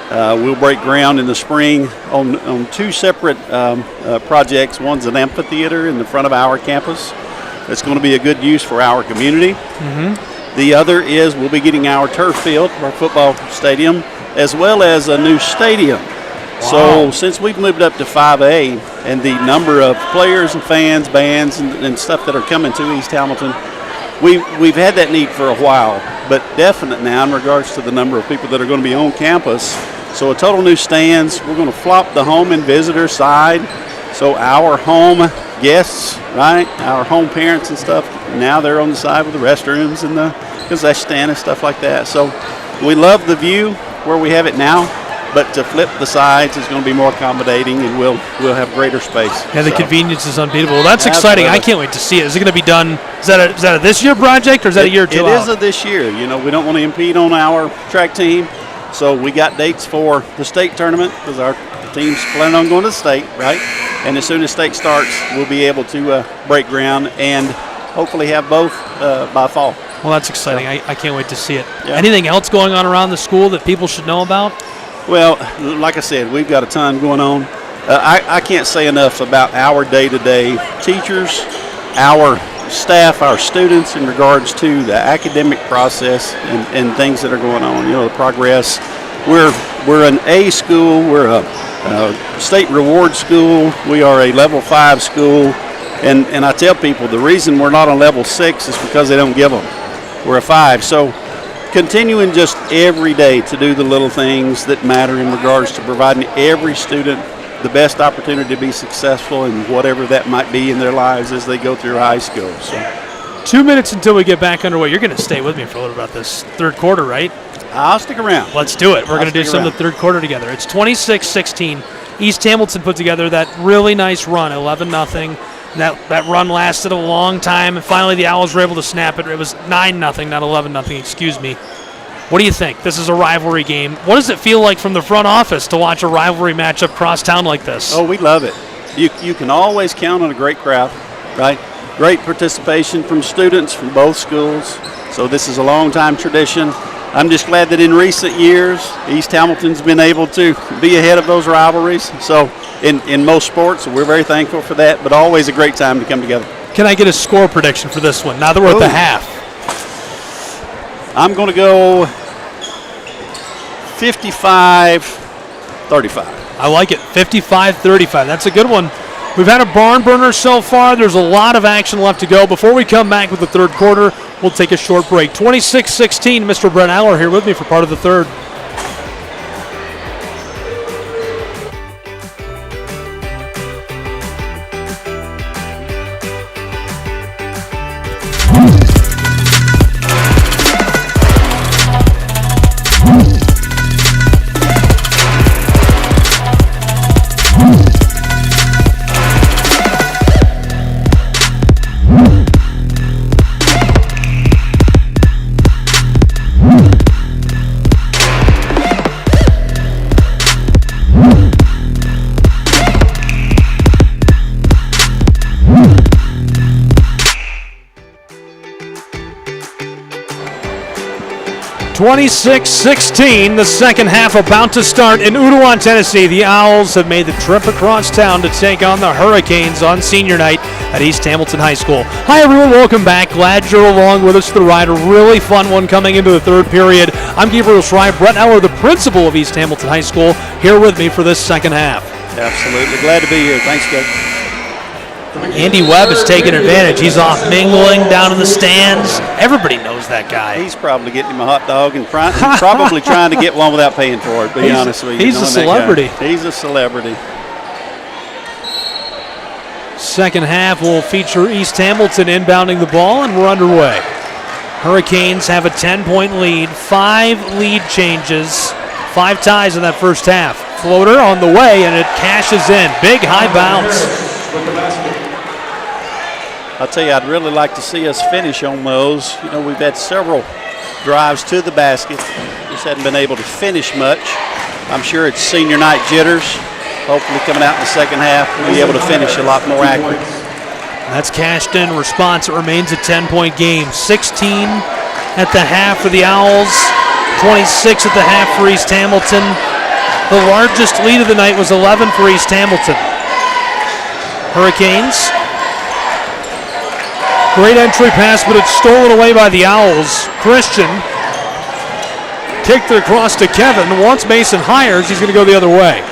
We'll break ground in the spring on two separate projects. One's an amphitheater in the front of our campus. That's going to be a good use for our community. Mm-hmm. The other is we'll be getting our turf field, our football stadium, as well as a new stadium. Wow. So since we've moved up to 5A and the number of players and fans, bands, and stuff that are coming to East Hamilton, we've had that need for a while, but definite now in regards to the number of people that are going to be on campus. So a total new stands. We're going to flop the home and visitor side. So our home guests, right, our home parents and stuff, now they're on the side with the restrooms and the concession stand and stuff like that. So we love the view where we have it now, but to flip the sides is going to be more accommodating, and we'll have greater space. Yeah, the convenience is unbeatable. Well, that's exciting. I can't wait to see it. Is it going to be done? Is that a this year project, or is that a year or two out? It is a this year. You know, we don't want to impede on our track team, so we got dates for the state tournament because our team's planning on going to the state, right? And as soon as state starts, we'll be able to break ground and hopefully have both by fall. Well, that's exciting. So, I can't wait to see it. Yeah. Anything else going on around the school that people should know about? Well, like I said, we've got a ton going on. I can't say enough about our day-to-day teachers, our staff, our students in regards to the academic process and things that are going on, you know, the progress. We're an A school. We're a state reward school. We are a level 5 school. And I tell people the reason we're not on level 6 is because they don't give them. We're a 5. So continuing just every day to do the little things that matter in regards to providing every student the best opportunity to be successful in whatever that might be in their lives as they go through high school. So 2 minutes until we get back underway. You're going to stay with me for a little bit about this third quarter, right? I'll stick around. Let's do it. We're going to do some of the third quarter together. It's 26-16. East Hamilton put together that really nice run, 11-0. That run lasted a long time, and finally the Owls were able to snap it. It was 9-0, not 11-0, excuse me. What do you think? This is a rivalry game. What does it feel like from the front office to watch a rivalry matchup cross town like this? Oh, we love it. You can always count on a great crowd, right? Great participation from students from both schools. So this is a long-time tradition. I'm just glad that in recent years, East Hamilton's been able to be ahead of those rivalries. So in most sports, we're very thankful for that, but always a great time to come together. Can I get a score prediction for this one now that we're at the half? I'm going to go 55-35. I like it, 55-35. That's a good one. We've had a barn burner so far. There's a lot of action left to go. Before we come back with the third quarter, we'll take a short break. 26-16, Mr. Brent Aller here with me for part of the third. (26-16), the second half about to start in Ooltewah, Tennessee. The Owls have made the trip across town to take on the Hurricanes on senior night at East Hamilton High School. Hi, everyone. Welcome back. Glad you're along with us for the ride. A really fun one coming into the third period. I'm Gabriel Schreiber, Brent Eller, the principal of East Hamilton High School, here with me for this second half. Absolutely. Glad to be here. Thanks, Coach. Andy Webb is taking advantage. He's off mingling down in the stands. Everybody knows that guy. He's probably getting him a hot dog and probably trying to get one without paying for it, to be honest with you. He's a celebrity. He's a celebrity. Second half will feature East Hamilton inbounding the ball, and we're underway. Hurricanes have a 10-point lead, 5 lead changes, 5 ties in that first half. Floater on the way, and it cashes in. Big high bounce. I'll tell you, I'd really like to see us finish on those. You know, we've had several drives to the basket. Just hadn't been able to finish much. I'm sure it's senior night jitters. Hopefully coming out in the second half, we'll be able to finish a lot more accurate. That's cashed in response. It remains a 10-point game. 16 at the half for the Owls, 26 at the half for East Hamilton. The largest lead of the night was 11 for East Hamilton. Hurricanes. Great entry pass, but it's stolen away by the Owls. Christian kicked it across to Kevin. Once Mason hires, he's going to go the other way.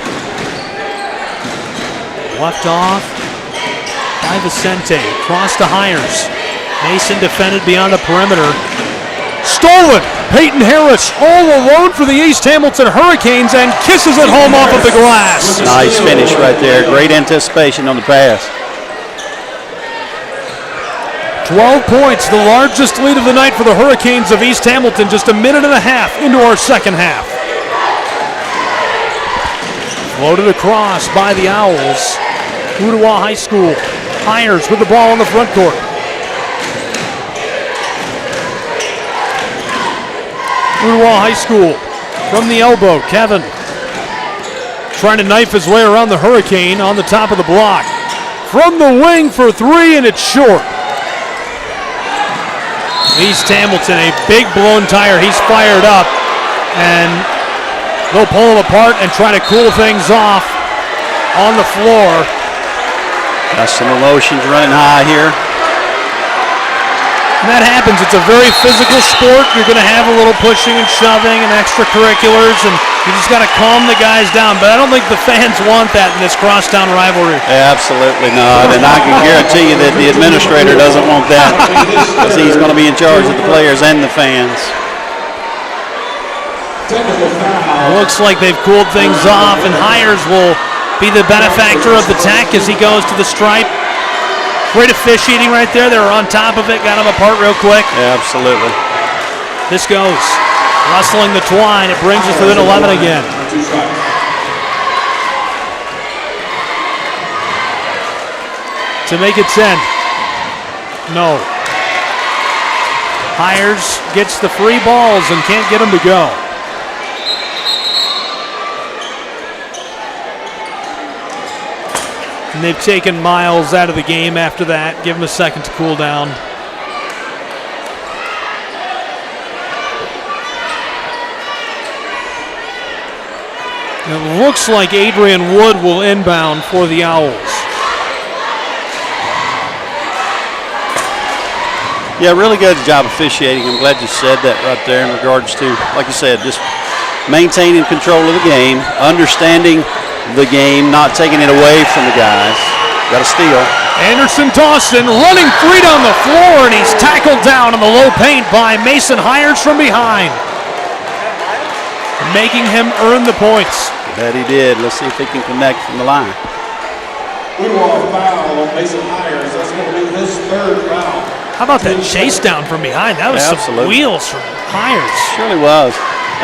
Left off by Vicente. Cross to Hires. Mason defended beyond the perimeter. Stolen! Peyton Harris all alone for the East Hamilton Hurricanes and kisses it home off of the glass. Nice finish right there. Great anticipation on the pass. 12 points, the largest lead of the night for the Hurricanes of East Hamilton, just a minute and a half into our second half. Floated across by the Owls. Ooltewah High School. Hires with the ball on the front court. Ooltewah High School from the elbow. Kevin trying to knife his way around the Hurricane on the top of the block. From the wing for 3, and it's short. East Hamilton, a big blown tire. He's fired up, and they'll pull him apart and try to cool things off on the floor. Got some emotions running high here. And that happens. It's a very physical sport. You're going to have a little pushing and shoving and extracurriculars, and you just got to calm the guys down. But I don't think the fans want that in this crosstown rivalry. Absolutely not. And I can guarantee you that the administrator doesn't want that, because he's going to be in charge of the players and the fans. Looks like they've cooled things off, and Hires will be the benefactor of the tech as he goes to the stripe. Great officiating right there. They were on top of it, got them apart real quick. Yeah, absolutely. This goes. Rustling the twine. It brings us within 11 again. To make it 10. No. Hires gets the free balls and can't get them to go. And they've taken Miles out of the game after that. Give him a second to cool down. It looks like Adrian Wood will inbound for the Owls. Yeah, really good job officiating. I'm glad you said that right there in regards to, like you said, just maintaining control of the game, understanding the game, not taking it away from the guys. Got a steal. Anderson Dawson running free down the floor, and he's tackled down in the low paint by Mason Hires from behind, making him earn the points. That he did. Let's see if he can connect from the line. Ooltewah foul on Mason Hires. That's going to be his 3rd foul. How about that chase down from behind? That was some wheels from Hires. Surely was.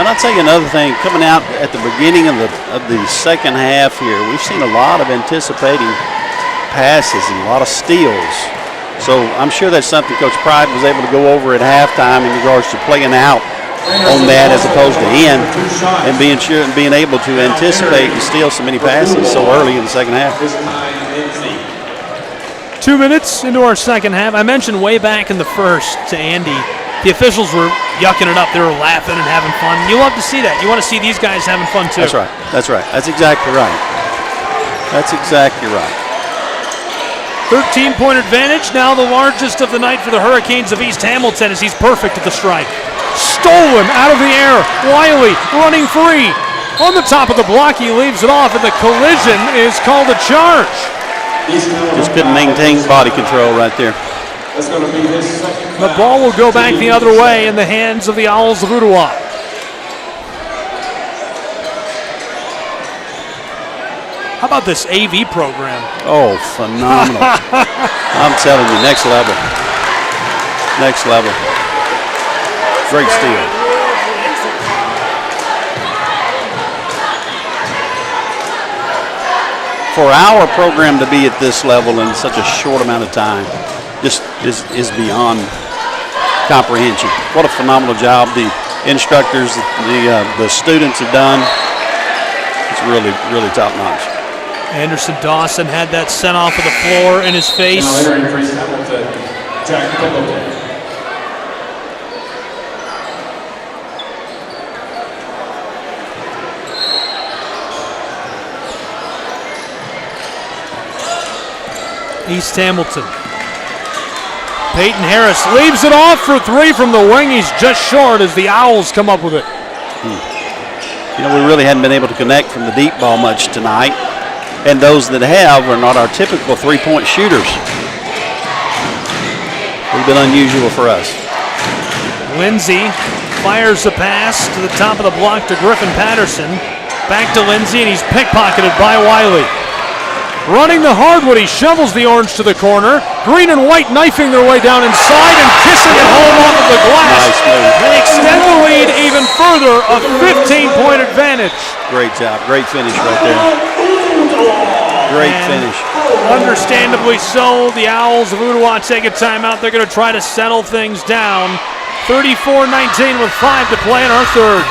And I'll tell you another thing, coming out at the beginning of the second half here, we've seen a lot of anticipating passes and a lot of steals. So I'm sure that's something Coach Pride was able to go over at halftime in regards to playing out on that as opposed to in, and being able to anticipate and steal so many passes so early in the second half. 2 minutes into our second half. I mentioned way back in the first to Andy, the officials were yucking it up. They were laughing and having fun. You love to see that. You want to see these guys having fun too. That's right. That's right. That's exactly right. That's exactly right. 13-point advantage, now the largest of the night for the Hurricanes of East Hamilton as he's perfect at the strike. Stolen out of the air. Wiley running free. On the top of the block, he leaves it off, and the collision is called a charge. Just couldn't maintain body control right there. That's going to be his 2nd foul. The ball will go back the other way in the hands of the Owls of Ooltewah. How about this AV program? Oh, phenomenal. I'm telling you, next level. Next level. Great steal. For our program to be at this level in such a short amount of time just is beyond comprehension. What a phenomenal job the instructors, the students have done. It's really, really top notch. Anderson Dawson had that sent off of the floor in his face. Now entering for East Hamilton, Jack Pendleton. East Hamilton. Peyton Harris leaves it off for three from the wing. He's just short as the Owls come up with it. You know, we really hadn't been able to connect from the deep ball much tonight. And those that have are not our typical three-point shooters. It's been unusual for us. Lindsay fires the pass to the top of the block to Griffin Patterson. Back to Lindsay, and he's pickpocketed by Wiley. Running the hardwood, he shovels the orange to the corner. Green and white knifing their way down inside and kissing it home off of the glass. Nice move. They extend the lead even further, a 15-point advantage. Great job. Great finish right there. Great finish. Understandably so, the Owls of Ooltewah take a timeout. They're going to try to settle things down. 34-19 with 5 to play in our third.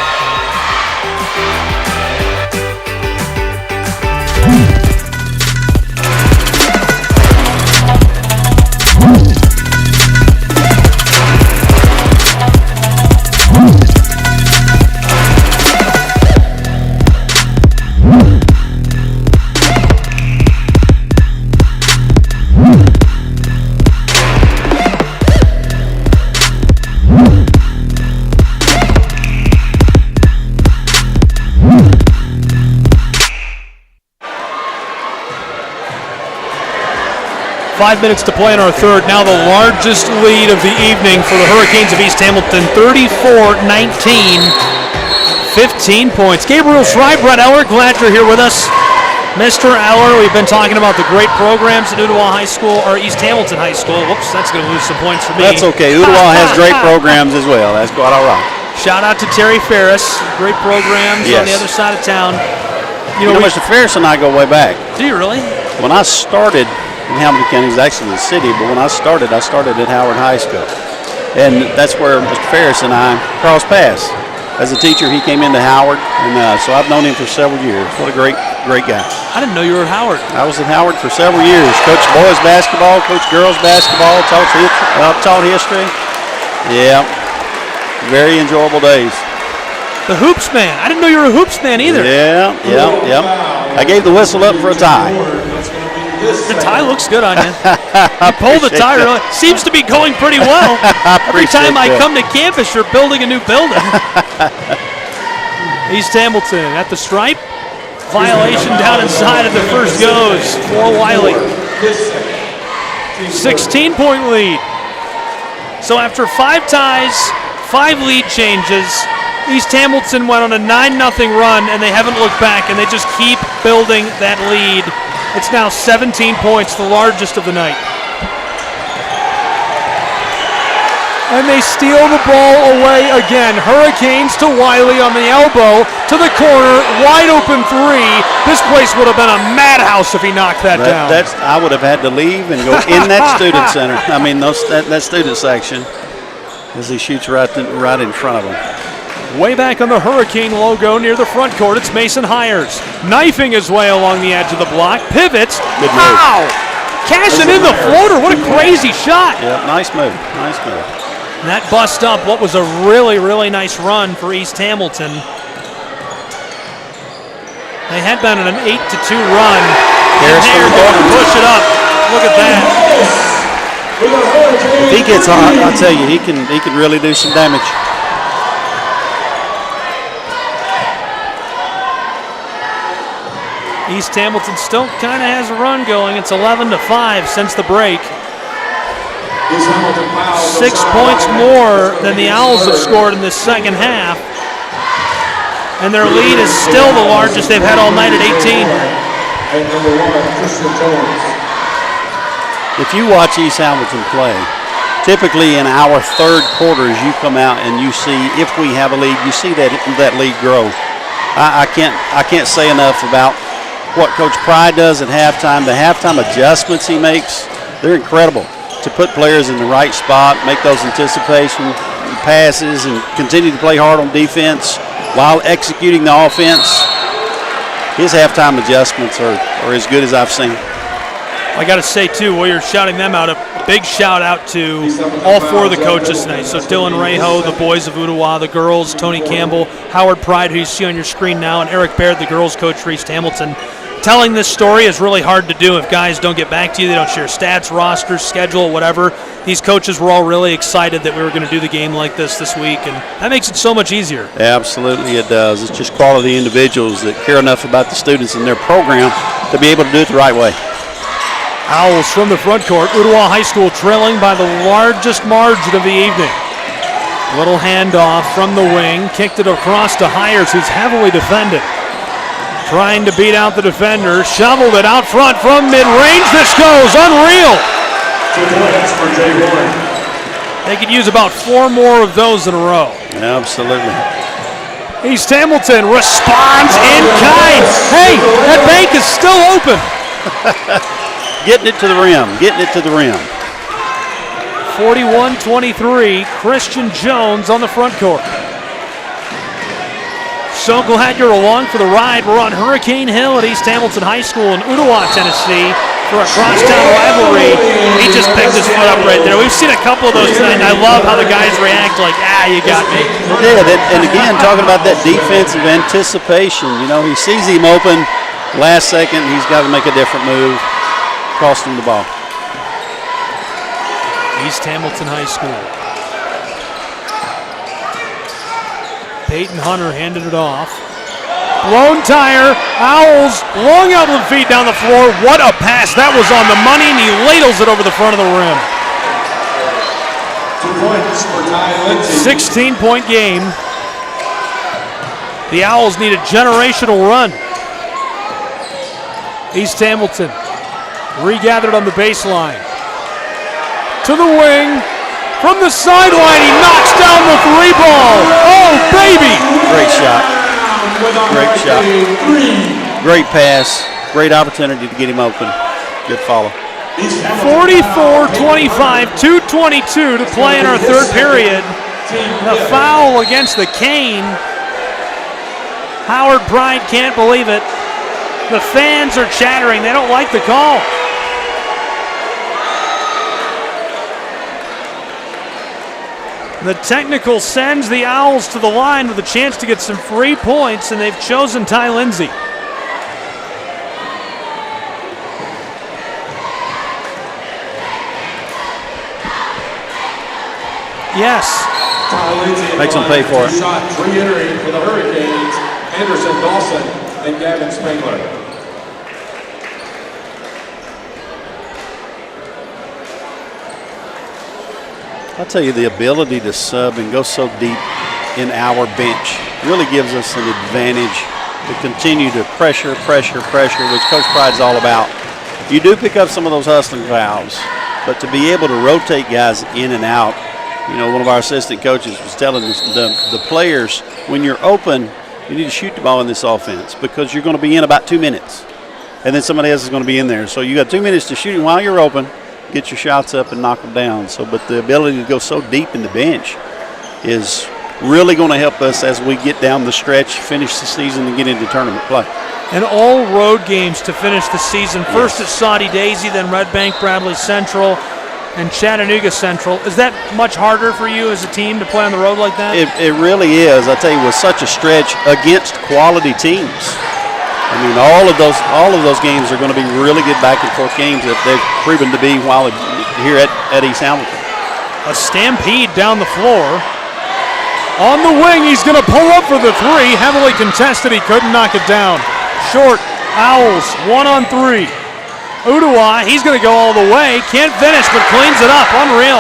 Five minutes to play in our third. Now the largest lead of the evening for the Hurricanes of East Hamilton, 34-19, 15 points. Gabriel Schreiber, Brett Eller, glad you're here with us. Mr. Eller, we've been talking about the great programs at Ooltewah High School, or East Hamilton High School. Whoops, that's going to lose some points for me. That's okay. Ooltewah has great programs as well. That's quite all right. Shout out to Terry Ferris. Great programs on the other side of town. You know, Mr. Ferris and I go way back. Do you really? When I started in Hamilton County, it was actually the city, but when I started at Howard High School. And that's where Mr. Ferris and I crossed paths. As a teacher, he came into Howard, and so I've known him for several years. What a great guy. I didn't know you were at Howard. I was at Howard for several years. Coached boys basketball, coached girls basketball, taught history. Yeah, very enjoyable days. The Hoops Man. I didn't know you were a Hoops Man either. Yeah. I gave the whistle up for a tie. The tie looks good on you. You pull the tie really. Seems to be going pretty well. Every time I come to campus, you're building a new building. East Hamilton at the stripe. Violation down inside of the first goes for Wiley. 16-point lead. So after 5 ties, 5 lead changes, East Hamilton went on a 9-0 run, and they haven't looked back, and they just keep building that lead. It's now 17 points, the largest of the night. And they steal the ball away again. Hurricanes to Wiley on the elbow, to the corner, wide open three. This place would have been a madhouse if he knocked that down. I would have had to leave and go in that student center. I mean, that student section, as he shoots right in front of him. Way back on the Hurricane logo near the front court, it's Mason Hires. Knifing his way along the edge of the block. Pivots. Good move. Wow! Cashing in the floater. What a crazy shot. Yeah, nice move. And that bust up what was a really, really nice run for East Hamilton. They had been on an 8-2 run. Harris and they're going to push it up. Look at that. If he gets hot, I'll tell you, he can really do some damage. East Hamilton still kind of has a run going. It's 11-5 since the break. 6 points more than the Owls have scored in this second half. And their lead is still the largest they've had all night at 18. And number 1, Christian Jones. If you watch East Hamilton play, typically in our third quarter, as you come out and you see, if we have a lead, you see that lead grow. I can't say enough about what Coach Pride does at halftime. The halftime adjustments he makes, they're incredible. To put players in the right spot, make those anticipation passes, and continue to play hard on defense while executing the offense. His halftime adjustments are as good as I've seen. I got to say, too, while you're shouting them out, a big shout out to all four of the coaches tonight. So Dylan Reho, the boys of Ooltewah, the girls, Tony Campbell, Howard Pride, who you see on your screen now, and Eric Baird, the girls coach for East Hamilton. Telling this story is really hard to do if guys don't get back to you. They don't share stats, rosters, schedule, whatever. These coaches were all really excited that we were going to do the game like this week, and that makes it so much easier. Absolutely it does. It's just quality individuals that care enough about the students in their program to be able to do it the right way. Owls from the front court. Ooltewah High School trailing by the largest margin of the evening. Little handoff from the wing. Kicked it across to Hires, who's heavily defended. Trying to beat out the defender. Shoveled it out front from mid-range. This goes. Unreal. 2 points for Jay Warren. They could use about 4 more of those in a row. Absolutely. East Hamilton responds in kind. Hey, that bank is still open. Getting it to the rim. Getting it to the rim. 41-23. Christian Jones on the front court. So glad you're along for the ride. We're on Hurricane Hill at East Hamilton High School in Ooltewah, Tennessee for a crosstown rivalry. He just picked his foot up right there. We've seen a couple of those tonight, and I love how the guys react like, you got me. Yeah, and again, talking about that defensive anticipation. You know, he sees him open. Last second, he's got to make a different move. Cost him the ball. East Hamilton High School. Peyton Hunter handed it off. Blown tire. Owls long out of the feet down the floor. What a pass. That was on the money, and he ladles it over the front of the rim. 2 points for Ty Lindsay. 16-point game. The Owls need a generational run. East Hamilton regathered on the baseline. To the wing. From the sideline, he knocks down the 3 ball. Oh, baby! Great shot. Great shot. Great pass. Great opportunity to get him open. Good follow. 44-25, 2:22 to play in our third period. The foul against the Cane. Howard Pride can't believe it. The fans are chattering. They don't like the call. The technical sends the Owls to the line with a chance to get some free points, and they've chosen Ty Lindsay. Yes. Ty Lindsay Makes them pay for it. Shots re-entering for the Hurricanes, Anderson Dawson and Gavin Spangler. I'll tell you, the ability to sub and go so deep in our bench really gives us an advantage to continue to pressure, which Coach Pride's all about. You do pick up some of those hustling fouls, but to be able to rotate guys in and out, you know, one of our assistant coaches was telling us the players, when you're open, you need to shoot the ball in this offense because you're going to be in about 2 minutes, and then somebody else is going to be in there. So you got 2 minutes to shoot it while you're open. Get your shots up and knock them down. So, but the ability to go so deep in the bench is really going to help us as we get down the stretch, finish the season, and get into tournament play. And all road games to finish the season. First at Saudi Daisy, then Red Bank, Bradley Central, and Chattanooga Central. Is that much harder for you as a team to play on the road like that? It really is. I tell you, with such a stretch against quality teams. I mean, all of those games are going to be really good back and forth games that they've proven to be while here at East Hamilton. A stampede down the floor. On the wing, he's going to pull up for the 3. Heavily contested, he couldn't knock it down. Short, Owls, 1-on-3. Ooltewah, he's going to go all the way. Can't finish, but cleans it up. Unreal.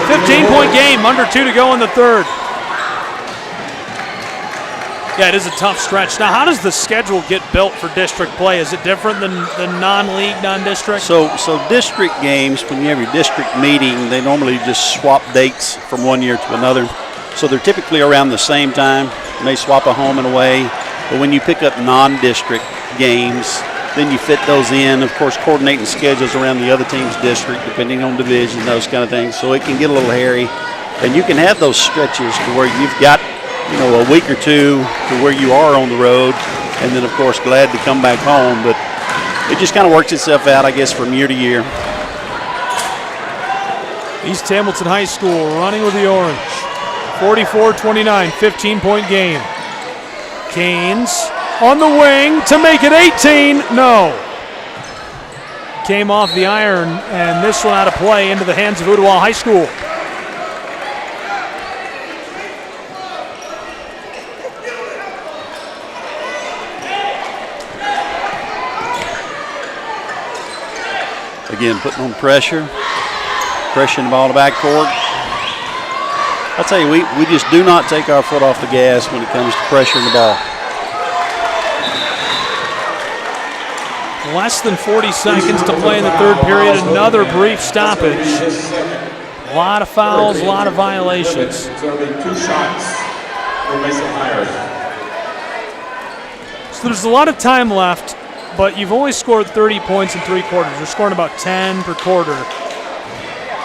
15-point game, under 2 to go in the third. Yeah, it is a tough stretch. Now, how does the schedule get built for district play? Is it different than non-league, non-district? So district games, when you have your district meeting, they normally just swap dates from one year to another. So they're typically around the same time. You may swap a home and away. But when you pick up non-district games, then you fit those in. Of course, coordinating schedules around the other team's district, depending on division, those kind of things. So it can get a little hairy. And you can have those stretches to where you've got, a week or two to where you are on the road, and then, of course, glad to come back home. But it just kind of works itself out, I guess, from year to year. East Hamilton High School running with the orange. 44-29, 15-point game. Canes on the wing to make it 18. No. Came off the iron, and this one out of play into the hands of Ooltewah High School. Again, putting on pressure, pressuring the ball to backcourt. I'll tell you, we just do not take our foot off the gas when it comes to pressuring the ball. Less than 40 seconds to play in the third period. Another brief stoppage. A lot of fouls, a lot of violations. So there'll be 2 shots for Mason Hires. So there's a lot of time left, but you've only scored 30 points in 3 quarters. You're scoring about 10 per quarter.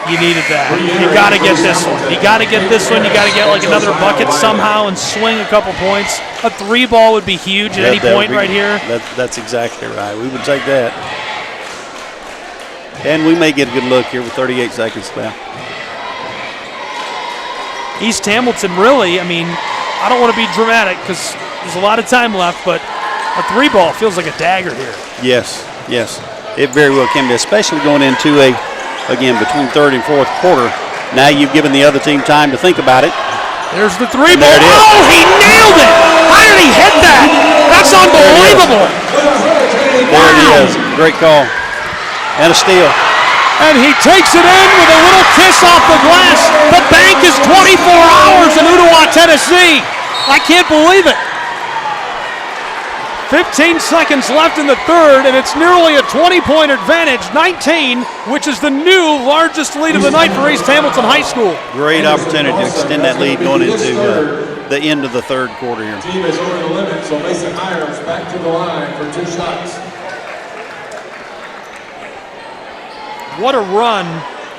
You needed that. You got to get this one. You got to get this one. You got to get like another bucket somehow and swing a couple points. A 3-ball would be huge at any point right here. That's exactly right. We would take that. And we may get a good look here with 38 seconds left. East Hamilton really, I don't want to be dramatic because there's a lot of time left, but a 3-ball feels like a dagger here. Yes. It very well can be, especially going into again, between third and fourth quarter. Now you've given the other team time to think about it. There's the 3-ball. There it is. Oh, he nailed it! How did he hit that? That's unbelievable. There it is. Great call. And a steal. And he takes it in with a little kiss off the glass. The bank is 24 hours in Ooltewah, Tennessee. I can't believe it. 15 seconds left in the third, and it's nearly a 20-point advantage, 19, which is the new largest lead of the night for East Hamilton High School. Great opportunity to extend that lead going into the end of the third quarter here. The team is over the limit, so Mason Hires back to the line for 2 shots. What a run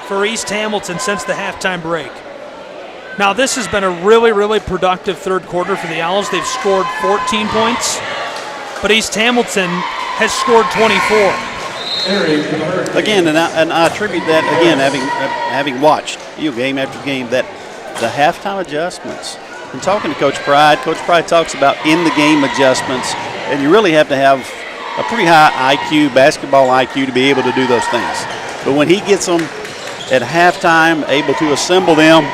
for East Hamilton since the halftime break. Now, this has been a really, really productive third quarter for the Owls. They've scored 14 points. But East Hamilton has scored 24. Again, and I attribute that, again, having watched game after game, that the halftime adjustments. And talking to Coach Pride talks about in-the-game adjustments, and you really have to have a pretty high IQ, basketball IQ, to be able to do those things. But when he gets them at halftime, able to assemble them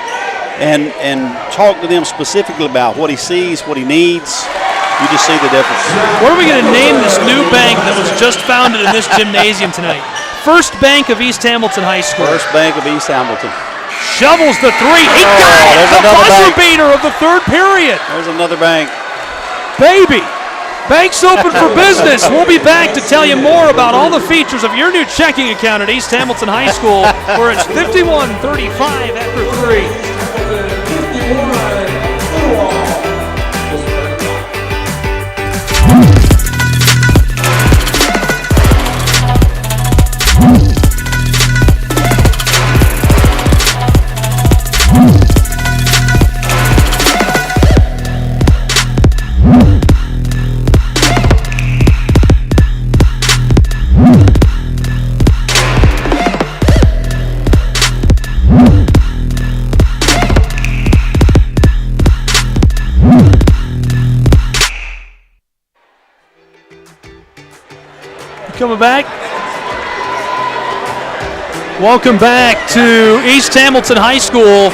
and talk to them specifically about what he sees, what he needs, you just see the difference. What are we going to name this new bank that was just founded in this gymnasium tonight? First Bank of East Hamilton High School. First Bank of East Hamilton. Shovels the 3. He got it! The buzzer beater of the third period. There's another bank. Baby. Bank's open for business. We'll be back to tell you more about all the features of your new checking account at East Hamilton High School, where it's 51-35 after 3. Coming back. Welcome back to East Hamilton High School.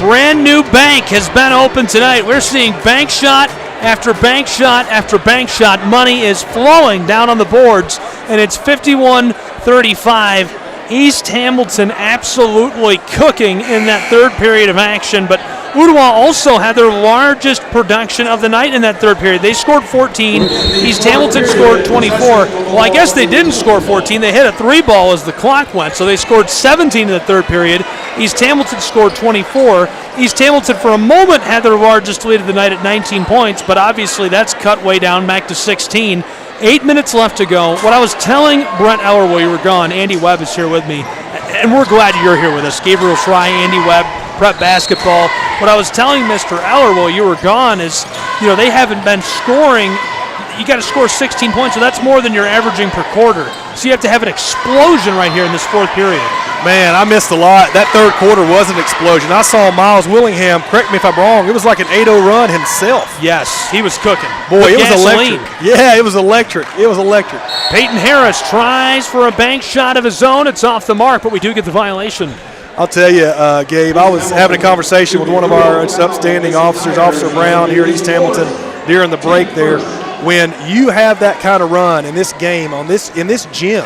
Brand new bank has been opened tonight. We're seeing bank shot after bank shot after bank shot. Money is flowing down on the boards, and it's 51-35. East Hamilton absolutely cooking in that third period of action, but Ooltewah also had their largest production of the night in that third period. They scored 14. East Hamilton scored 24. Well, I guess they didn't score 14. They hit a 3-ball as the clock went, so they scored 17 in the third period. East Hamilton scored 24. East Hamilton, for a moment, had their largest lead of the night at 19 points, but obviously that's cut way down back to 16. 8 minutes left to go. What I was telling Brent Eller while you were gone, Andy Webb is here with me, and we're glad you're here with us. Gabriel Fry, Andy Webb, Prep Basketball. What I was telling Mr. Eller while you were gone is, they haven't been scoring. You got to score 16 points, so that's more than you're averaging per quarter. So you have to have an explosion right here in this fourth period. Man, I missed a lot. That third quarter was an explosion. I saw Miles Willingham, correct me if I'm wrong, it was like an 8-0 run himself. Yes, he was cooking. Boy, With it was gasoline. electric. Yeah, it was electric. It was electric. Peyton Harris tries for a bank shot of his own. It's off the mark, but we do get the violation. I'll tell you, Gabe, I was having a conversation with one of our upstanding officers, Officer Brown, here at East Hamilton during the break there. When you have that kind of run in this game, in this gym,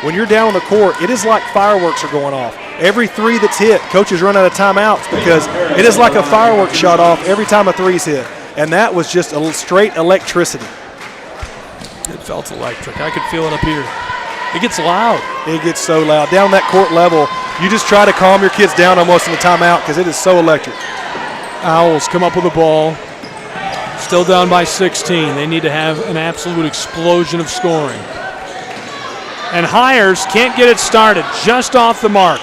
when you're down on the court, it is like fireworks are going off. Every three that's hit, coaches run out of timeouts because it is like a fireworks shot off every time a three's hit. And that was just a straight electricity. It felt electric. I could feel it up here. It gets loud. It gets so loud. Down that court level, you just try to calm your kids down almost in the timeout because it is so electric. Owls come up with the ball. Still down by 16. They need to have an absolute explosion of scoring. And Hires can't get it started. Just off the mark.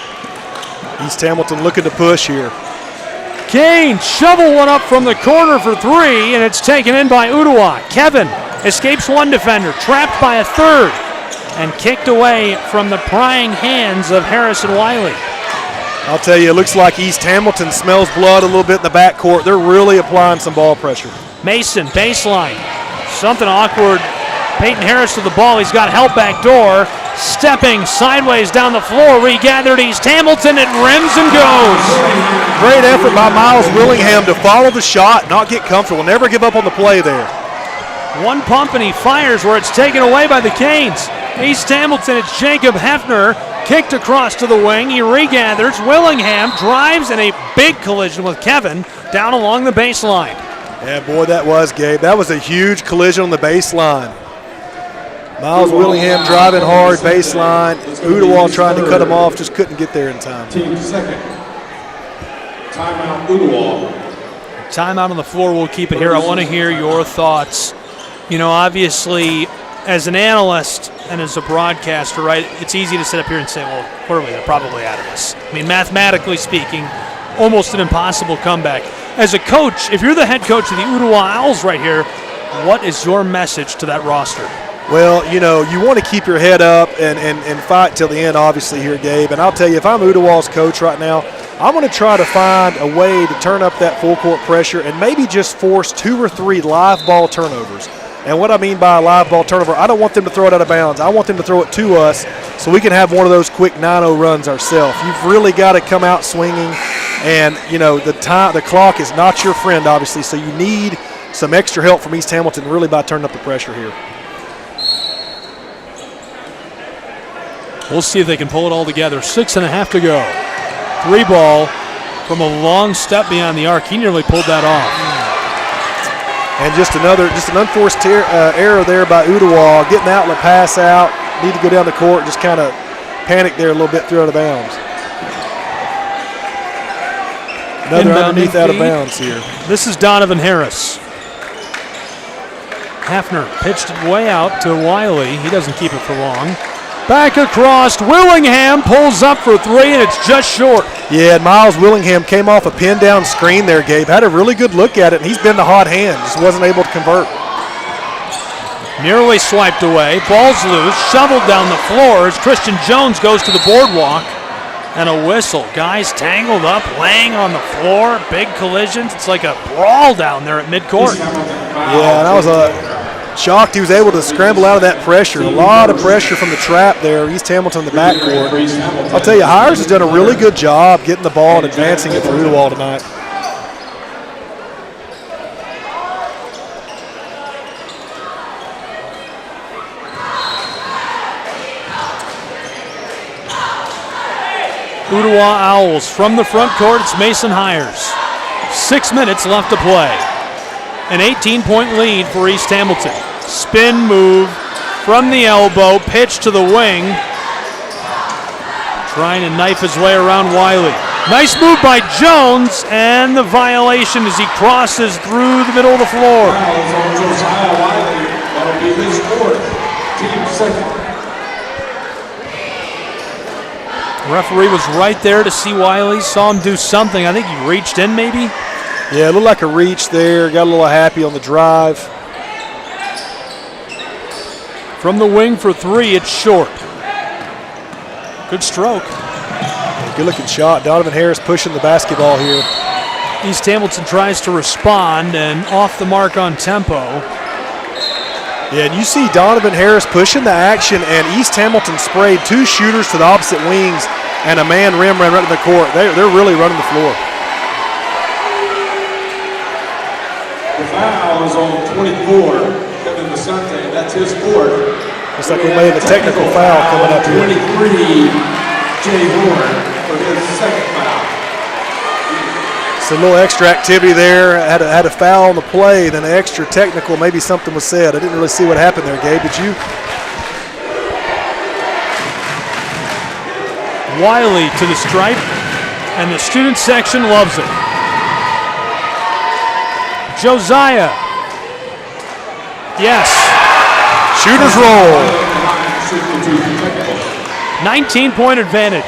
East Hamilton looking to push here. Kane shovel one up from the corner for three, and it's taken in by Ooltewah. Kevin escapes one defender, trapped by a third, and kicked away from the prying hands of Harris and Wiley. I'll tell you, it looks like East Hamilton smells blood a little bit in the backcourt. They're really applying some ball pressure. Mason, baseline. Something awkward. Peyton Harris to the ball. He's got help back door. Stepping sideways down the floor. Regathered East Hamilton. It rims and goes. Great effort by Miles Willingham to follow the shot, not get comfortable. Never give up on the play there. One pump and he fires where it's taken away by the Canes. East Hamilton, it's Jacob Hefner. Kicked across to the wing. He regathers. Willingham drives in a big collision with Kevin down along the baseline. Yeah, boy, that was, Gabe. That was a huge collision on the baseline. Miles Willingham driving hard, baseline. Ooltewah trying to cut him off, just couldn't get there in time. Team second. Timeout, Ooltewah. Timeout on the floor. We'll keep it here. I want to hear your thoughts. Obviously, as an analyst and as a broadcaster, right, it's easy to sit up here and say, well, clearly they're probably out of this. I mean, mathematically speaking, almost an impossible comeback. As a coach, if you're the head coach of the Ooltewah Owls right here, what is your message to that roster? Well, you want to keep your head up and fight till the end, obviously, here, Gabe. And I'll tell you, if I'm Ooltewah's coach right now, I'm going to try to find a way to turn up that full court pressure and maybe just force 2 or 3 live ball turnovers. And what I mean by a live ball turnover, I don't want them to throw it out of bounds. I want them to throw it to us so we can have one of those quick 9-0 runs ourselves. You've really got to come out swinging, and the clock is not your friend, obviously. So you need some extra help from East Hamilton really by turning up the pressure here. We'll see if they can pull it all together. 6.5 to go. 3-ball from a long step beyond the arc. He nearly pulled that off. And just an unforced error there by Ooltewah. Getting the outlet pass out. Need to go down the court. Just kind of panicked there a little bit, threw out of bounds. Another underneath out of bounds here. This is Donovan Harris. Hafner pitched it way out to Wiley. He doesn't keep it for long. Back across, Willingham pulls up for 3, and it's just short. Yeah, and Miles Willingham came off a pin-down screen there, Gabe. Had a really good look at it, and he's been the hot hand. Just wasn't able to convert. Nearly swiped away. Ball's loose, shoveled down the floor as Christian Jones goes to the boardwalk. And a whistle. Guys tangled up, laying on the floor. Big collisions. It's like a brawl down there at midcourt. Yeah, and I was shocked he was able to scramble out of that pressure. A lot of pressure from the trap there. East Hamilton in the backcourt. I'll tell you, Hires has done a really good job getting the ball and advancing it for Ooltewah tonight. Ooltewah Owls from the front court. It's Mason Hires. 6 minutes left to play. An 18-point lead for East Hamilton. Spin move from the elbow, pitch to the wing. Trying to knife his way around Wiley. Nice move by Jones, and the violation as he crosses through the middle of the floor. Foul is on Josiah Wiley. That'll be his fourth, team second. Referee was right there to see Wiley, saw him do something. I think he reached in maybe. Yeah, it looked like a reach there. Got a little happy on the drive. From the wing for three, it's short. Good stroke. Good looking shot. Donovan Harris pushing the basketball here. East Hamilton tries to respond and off the mark on tempo. Yeah, and you see Donovan Harris pushing the action, and East Hamilton sprayed two shooters to the opposite wings, and a man rim ran right in the court. They're really running the floor. The foul is on 24, Kevin Vicente. That's his fourth. Looks like we may have a technical foul coming up here. 23, Jay Horn for his second foul. So a little extra activity there. Had a foul on the play, then an extra technical. Maybe something was said. I didn't really see what happened there, Gabe. Did you? Wiley to the stripe, and the student section loves it. Josiah. Yes. Shooters roll. 19-point advantage.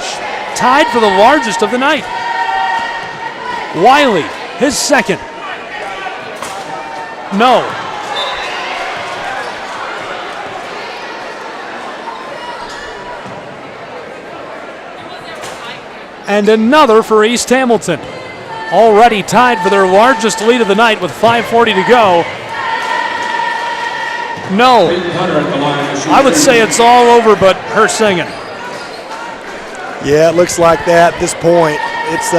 Tied for the largest of the night. Wiley, his second. No. And another for East Hamilton. Already tied for their largest lead of the night with 5:40 to go. No. I would say it's all over but her singing. Yeah, it looks like that at this point. It's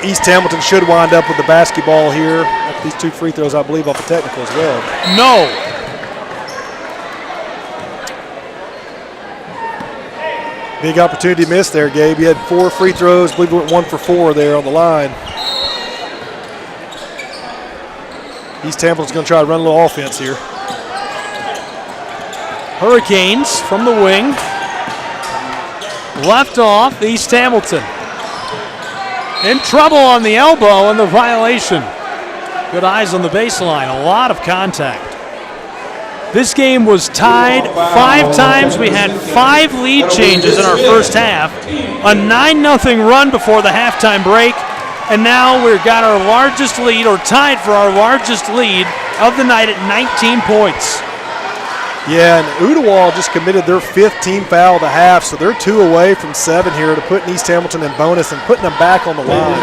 East Hamilton should wind up with the basketball here. After these two free throws, I believe, off the technical as well. No. Big opportunity missed there, Gabe. You had 4 free throws. I believe we went 1 for 4 there on the line. East Hamilton's going to try to run a little offense here. Hurricanes from the wing. Left off, East Hamilton. In trouble on the elbow and the violation. Good eyes on the baseline, a lot of contact. This game was tied 5 times. We had 5 lead changes in our first half. A 9-0 run before the halftime break. And now we've got our largest lead, or tied for our largest lead of the night at 19 points. Yeah, and Ooltewah just committed their 5th team foul of the half, so they're 2 away from 7 here to putting East Hamilton in bonus and putting them back on the line.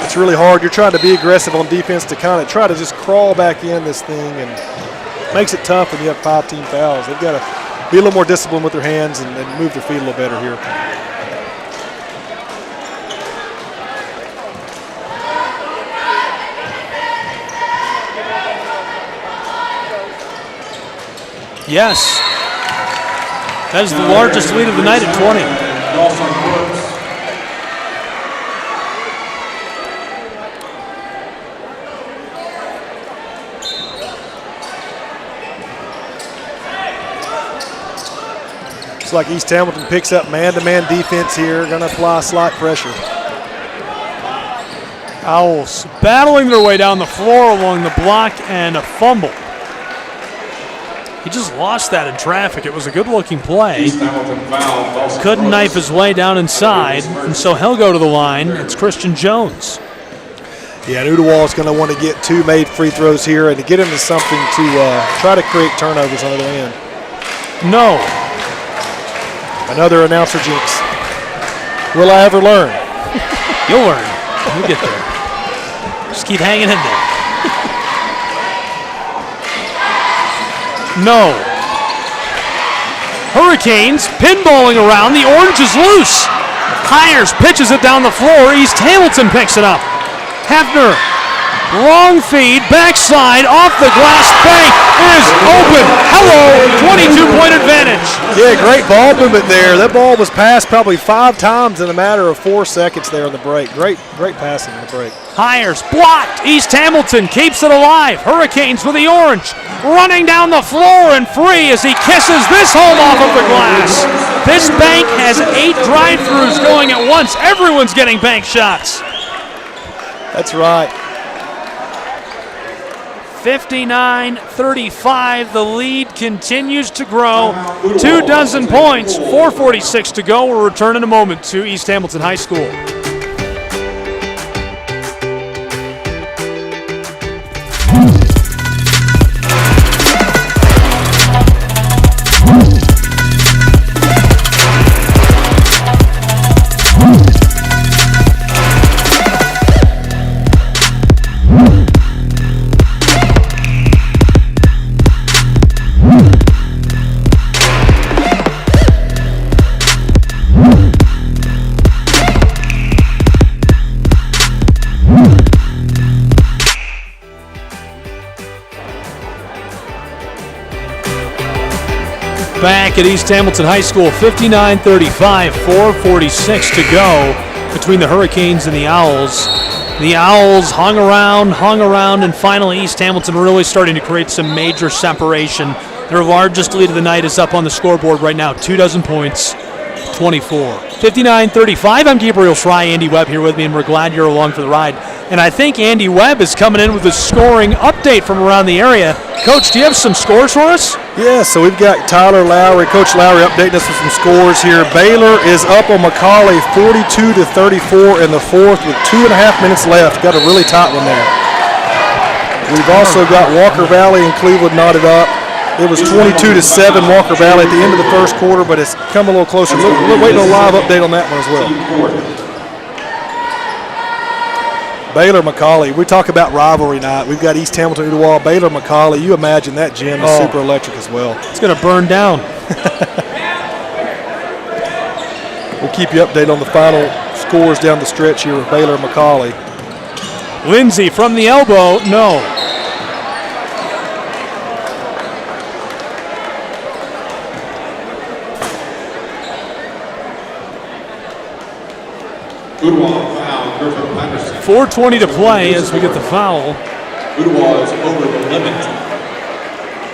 It's really hard. You're trying to be aggressive on defense to kind of try to just crawl back in this thing, and makes it tough when you have 5 team fouls. They've got to be a little more disciplined with their hands and move their feet a little better here. Yes. That is the largest lead of the night at 20. Looks like East Hamilton picks up man-to-man defense here. Going to apply slight pressure. Owls battling their way down the floor along the block and a fumble. He just lost that in traffic. It was a good-looking play. Couldn't knife his way down inside, and so he'll go to the line. It's Christian Jones. Yeah, and Ooltewah is going to want to get 2 made free throws here and to get into something to try to create turnovers on the other end. No. Another announcer jinx. Will I ever learn? You'll learn. You'll get there. Just keep hanging in there. No. Hurricanes pinballing around. The orange is loose. Hires pitches it down the floor. East Hamilton picks it up. Hefner Long feed, backside, off the glass, bank is open. Hello, 22-point advantage. Yeah, great ball movement there. That ball was passed probably 5 times in a matter of 4 seconds there on the break. Great passing in the break. Hires blocked. East Hamilton keeps it alive. Hurricanes with the orange. Running down the floor and free as he kisses this home off of the glass. This bank has 8 drive-throughs going at once. Everyone's getting bank shots. That's right. 59-35, the lead continues to grow. 24 points, 4:46 to go. We'll return in a moment to East Hamilton High School. Back at East Hamilton High School, 59-35, 4:46 to go between the Hurricanes and the Owls. The Owls hung around, and finally East Hamilton really starting to create some major separation. Their largest lead of the night is up on the scoreboard right now, 24 points, 24. 59-35, I'm Gabriel Fry, Andy Webb here with me, and we're glad you're along for the ride. And I think Andy Webb is coming in with a scoring update from around the area. Coach, do you have some scores for us? Yeah, so we've got Tyler Lowry, Coach Lowry updating us with some scores here. Baylor is up on McCallie 42-34 in the fourth with 2.5 minutes left. Got a really tight one there. We've also got Walker Valley and Cleveland knotted up. It was 22-7 Walker Valley at the end of the first quarter, but it's come a little closer. We're waiting on a live update on that one as well. Baylor McCallie. We talk about rivalry night. We've got East Hamilton, Ooltewah, Baylor McCallie. You imagine that gym is super electric as well. It's going to burn down. We'll keep you updated on the final scores down the stretch here with Baylor McCallie. Lindsay from the elbow, no. Ooltewah foul, Griffin Patterson. 4:20 to play as we get the foul. Ooltewah is over the limit.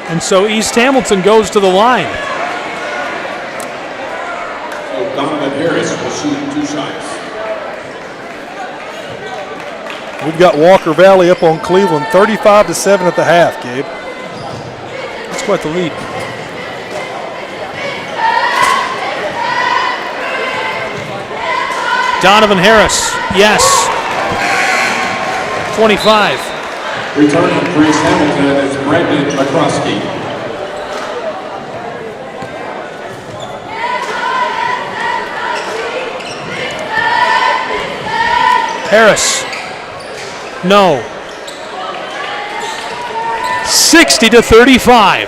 And so East Hamilton goes to the line. So Donovan Harris will shoot 2 shots. We've got Walker Valley up on Cleveland 35-7 at the half, Gabe. That's quite the lead. Donovan Harris, yes. 25. Returning for East Hamilton is Brandon McCroskey. Harris, no. 60-35.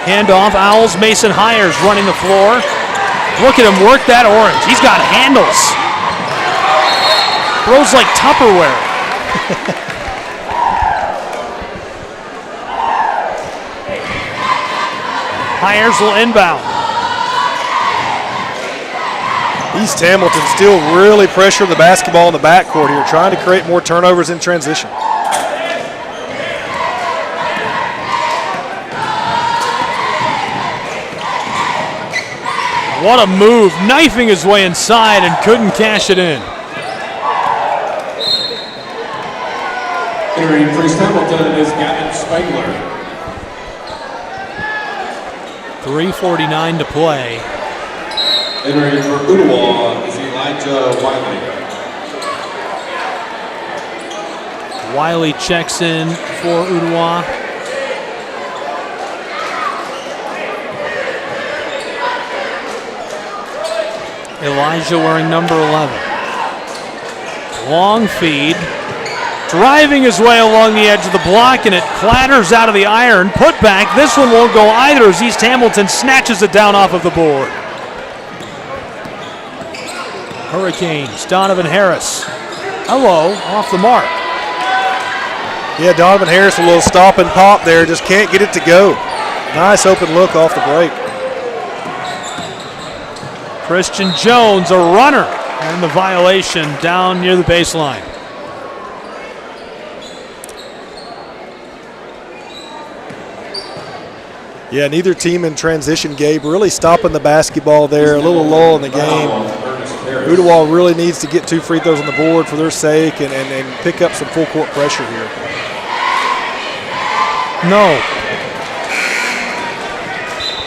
Handoff, Owls, Mason Hires running the floor. Look at him work that orange. He's got handles. Throws like Tupperware. Hires will inbound. East Hamilton still really pressuring the basketball in the backcourt here, trying to create more turnovers in transition. What a move, knifing his way inside and couldn't cash it in. Entering for East Hamilton is Gavin Spangler. 3:49 to play. Entering for Ooltewah is Elijah Wiley. Wiley checks in for Ooltewah. Elijah wearing number 11. Long feed. Driving his way along the edge of the block, and it clatters out of the iron. Put back. This one won't go either as East Hamilton snatches it down off of the board. Hurricanes, Donovan Harris. Hello, off the mark. Yeah, Donovan Harris, a little stop and pop there, just can't get it to go. Nice open look off the break. Christian Jones, a runner, and the violation down near the baseline. Yeah, neither team in transition, Gabe, really stopping the basketball there, a little lull in the game. Ooltewah really needs to get 2 free throws on the board for their sake and pick up some full court pressure here. No.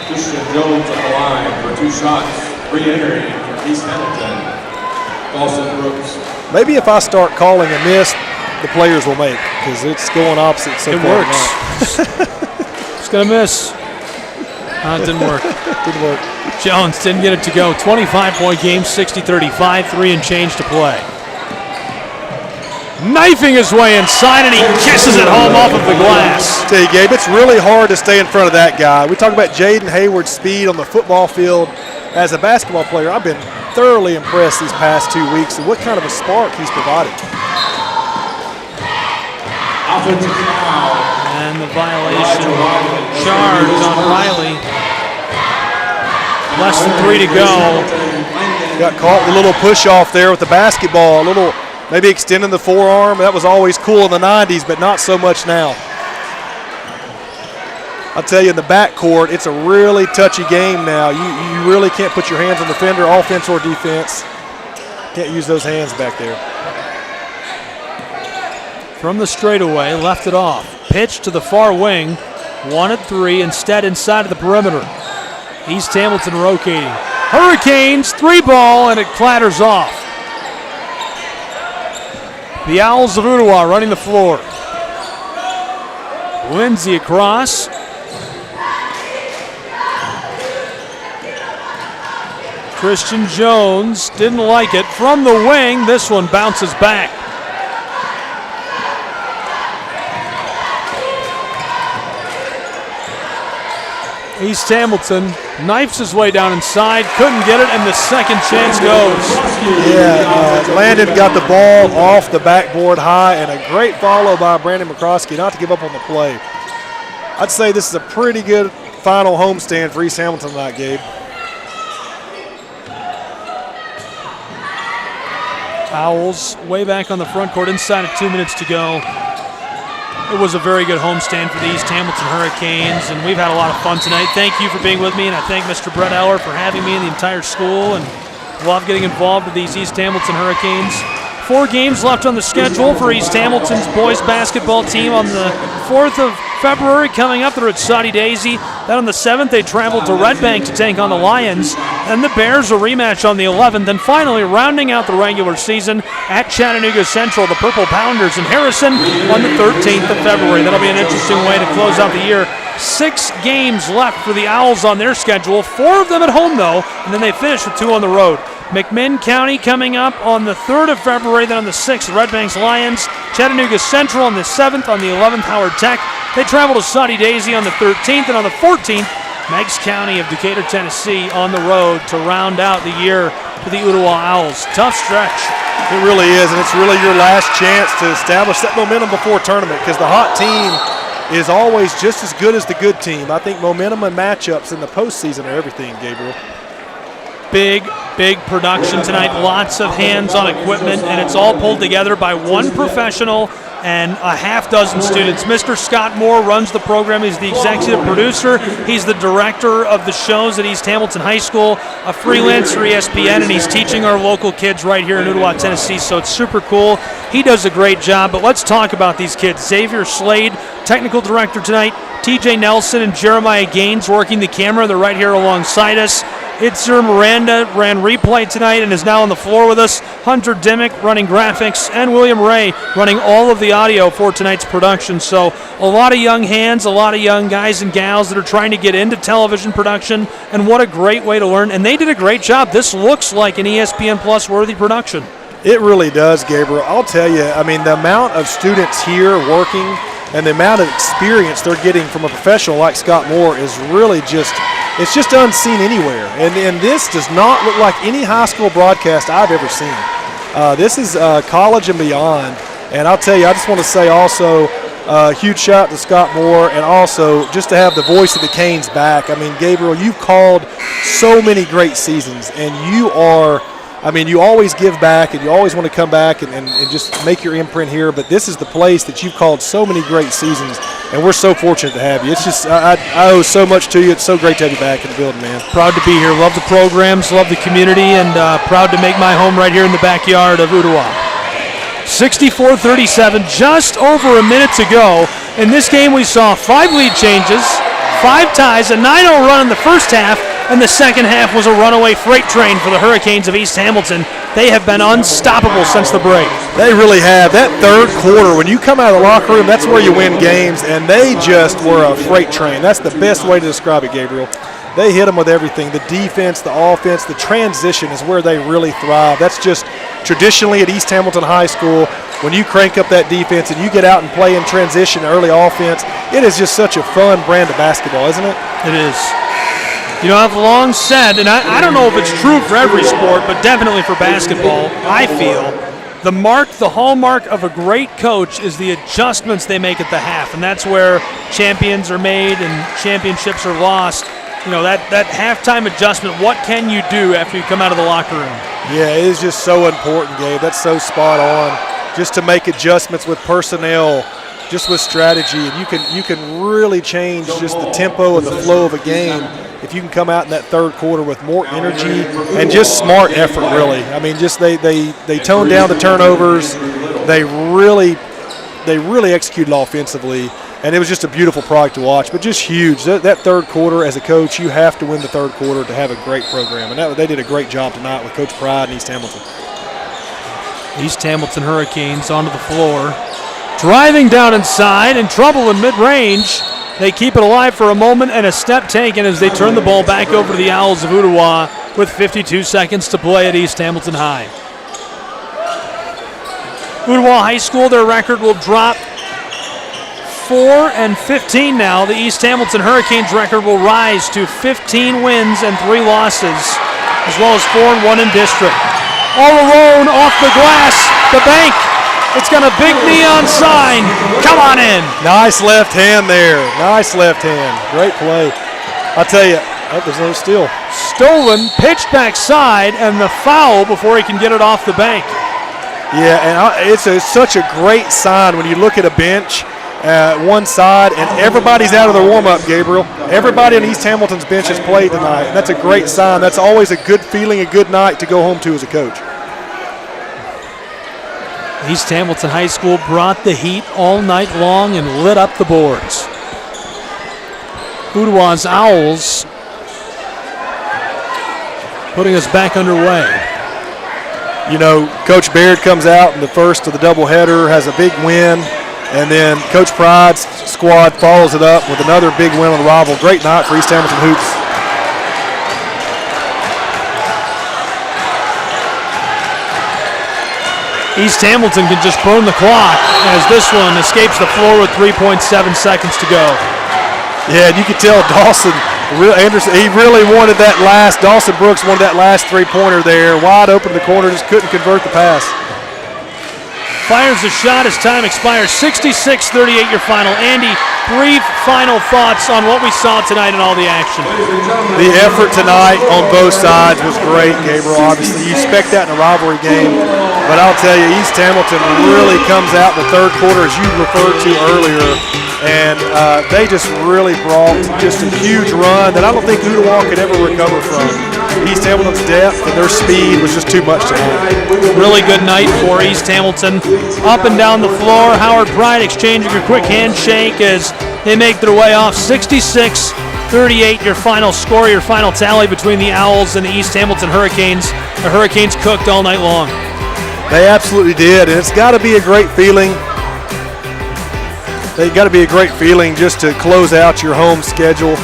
Christian Jones on the line for 2 shots. Re-entering from East Hamilton, Dawson Brooks. Maybe if I start calling a miss, the players will make, because it's going opposite so It far works. It's going to miss. It didn't work. Didn't work. Jones didn't get it to go. 25-point game, 60-35, 3 and change to play. Knifing his way inside, and he kisses it home off of the glass. I tell you, Gabe, it's really hard to stay in front of that guy. We talk about Jaden Hayward's speed on the football field. As a basketball player, I've been thoroughly impressed these past 2 weeks and what kind of a spark he's provided. Offensive foul. And the violation charged on Riley. Less than 3 to go. Got caught with a little push off there with the basketball, a little maybe extending the forearm. That was always cool in the 90s, but not so much now. I'll tell you, in the backcourt, it's a really touchy game now. You really can't put your hands on the defender, offense or defense. Can't use those hands back there. From the straightaway, left it off. Pitch to the far wing. 1 at 3, instead inside of the perimeter. East Hamilton rotating. Hurricanes, 3-ball, and it clatters off. The Owls of Ooltewah running the floor. Lindsay across. Christian Jones didn't like it. From the wing, this one bounces back. East Hamilton knifes his way down inside, couldn't get it, and the second chance goes. Yeah, Landon got the ball off the backboard high, and a great follow by Brandon McCroskey not to give up on the play. I'd say this is a pretty good final homestand for East Hamilton tonight, Gabe. Owls way back on the front court, inside of 2 minutes to go. It was a very good homestand for the East Hamilton Hurricanes, and we've had a lot of fun tonight. Thank you for being with me, and I thank Mr. Brett Eller for having me and the entire school, and love getting involved with these East Hamilton Hurricanes. 4 games left on the schedule for East Hamilton's boys basketball team on the 4th of February. Coming up, they're at Saudi Daisy. Then on the 7th, they travel to Red Bank to take on the Lions. And the Bears, a rematch on the 11th. And finally, rounding out the regular season at Chattanooga Central, the Purple Pounders in Harrison on the 13th of February. That'll be an interesting way to close out the year. 6 games left for the Owls on their schedule. 4 of them at home, though, and then they finish with 2 on the road. McMinn County coming up on the 3rd of February, then on the 6th, Red Banks Lions. Chattanooga Central on the 7th, on the 11th, Howard Tech. They travel to Saudi Daisy on the 13th, and on the 14th, Meigs County of Decatur, Tennessee on the road to round out the year for the Ooltewah Owls. Tough stretch. It really is, and it's really your last chance to establish that momentum before tournament, because the hot team is always just as good as the good team. I think momentum and matchups in the postseason are everything, Gabriel. Big production tonight. Lots of hands-on equipment, and it's all pulled together by one professional and a half dozen students. Mr. Scott Moore runs the program. He's the executive producer. He's the director of the shows at East Hamilton High School, a freelance for ESPN, and he's teaching our local kids right here in Ooltewah, Tennessee, so it's super cool. He does a great job, but let's talk about these kids. Xavier Slade, technical director tonight. TJ Nelson and Jeremiah Gaines working the camera. They're right here alongside us. Itzer Miranda ran replay tonight and is now on the floor with us. Hunter Dimmick running graphics, and William Ray running all of the audio for tonight's production. So a lot of young hands, a lot of young guys and gals that are trying to get into television production, and what a great way to learn. And they did a great job. This looks like an ESPN Plus worthy production. It really does, Gabriel. I'll tell you, I mean, the amount of students here working and the amount of experience they're getting from a professional like Scott Moore is really just, it's just unseen anywhere. And this does not look like any high school broadcast I've ever seen. This is college and beyond. And I'll tell you, I just want to say also, huge shout out to Scott Moore, and also just to have the voice of the Canes back. I mean, Gabriel, you've called so many great seasons, and you always give back, and you always want to come back and just make your imprint here. But this is the place that you've called so many great seasons, and we're so fortunate to have you. It's just, I owe so much to you. It's so great to have you back in the building, man. Proud to be here. Love the programs, love the community, and proud to make my home right here in the backyard of Ooltewah. 64-37, just over a minute to go. In this game, we saw 5 lead changes, 5 ties, a 9-0 run in the first half, and the second half was a runaway freight train for the Hurricanes of East Hamilton. They have been unstoppable since the break. They really have. That third quarter, when you come out of the locker room, that's where you win games, and they just were a freight train. That's the best way to describe it, Gabriel. They hit them with everything. The defense, the offense, the transition is where they really thrive. That's just traditionally at East Hamilton High School, when you crank up that defense and you get out and play in transition early offense, it is just such a fun brand of basketball, isn't it? It is. You know, I've long said, and I don't know if it's true for every sport, but definitely for basketball, I feel the hallmark of a great coach is the adjustments they make at the half, and that's where champions are made and championships are lost. You know, that halftime adjustment, what can you do after you come out of the locker room? Yeah, it is just so important, Gabe. That's so spot on. Just to make adjustments with personnel, just with strategy, and you can really change just the tempo and the flow of a game if you can come out in that third quarter with more energy and just smart effort, really. I mean, just they toned down the turnovers. They really executed offensively, and it was just a beautiful product to watch, but just huge. That third quarter, as a coach, you have to win the third quarter to have a great program, and they did a great job tonight with Coach Pride and East Hamilton. East Hamilton Hurricanes onto the floor. Driving down inside, in trouble in mid-range. They keep it alive for a moment, and a step taken as they turn the ball back over to the Owls of Ooltewah with 52 seconds to play at East Hamilton High. Ooltewah High School, their record will drop 4-15 now. The East Hamilton Hurricanes record will rise to 15 wins and 3 losses, as well as 4-1 in district. All alone off the glass, the bank. It's got a big neon sign. Come on in. Nice left hand there. Nice left hand. Great play. I'll tell you, there's no steal. Stolen, pitched backside, and the foul before he can get it off the bank. Yeah, and it's such a great sign when you look at a bench one side and everybody's out of their warm-up, Gabriel. Everybody on East Hamilton's bench has played tonight. And that's a great sign. That's always a good feeling, a good night to go home to as a coach. East Hamilton High School brought the heat all night long and lit up the boards. Ooltewah's Owls putting us back underway. You know, Coach Baird comes out in the first of the doubleheader, has a big win, and then Coach Pride's squad follows it up with another big win on the rival. Great night for East Hamilton Hoops. East Hamilton can just burn the clock as this one escapes the floor with 3.7 seconds to go. Yeah, and you could tell Dawson, Anderson, he really wanted that last, Dawson Brooks wanted that last three-pointer there, wide open in the corner, just couldn't convert the pass. Fires a shot as time expires. 66-38 your final. Andy, brief final thoughts on what we saw tonight and all the action. The effort tonight on both sides was great, Gabriel. Obviously, you expect that in a rivalry game. But I'll tell you, East Hamilton really comes out in the third quarter, as you referred to earlier, and they just really brought just a huge run that I don't think Ooltewah could ever recover from. East Hamilton's depth and their speed was just too much tonight. Really good night for East Hamilton. Up and down the floor, Howard Pride exchanging a quick handshake as they make their way off. 66-38 your final score, your final tally between the Owls and the East Hamilton Hurricanes. The Hurricanes cooked all night long. They absolutely did, and it's got to be a great feeling. They've got to be a great feeling just to close out your home schedule,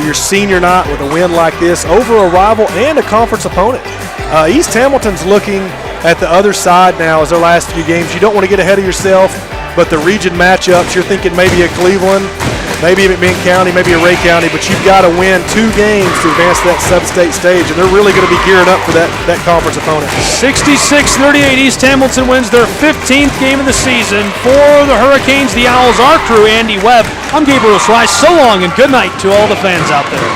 your senior night with a win like this over a rival and a conference opponent. East Hamilton's looking at the other side now as their last few games. You don't want to get ahead of yourself, but the region matchups, you're thinking maybe a Cleveland, maybe even being county, maybe a Ray County, but you've got to win 2 games to advance to that sub-state stage, and they're really going to be gearing up for that conference opponent. 66-38, East Hamilton wins their 15th game of the season. For the Hurricanes, the Owls, our crew, Andy Webb, I'm Gabriel Sly. So long and good night to all the fans out there.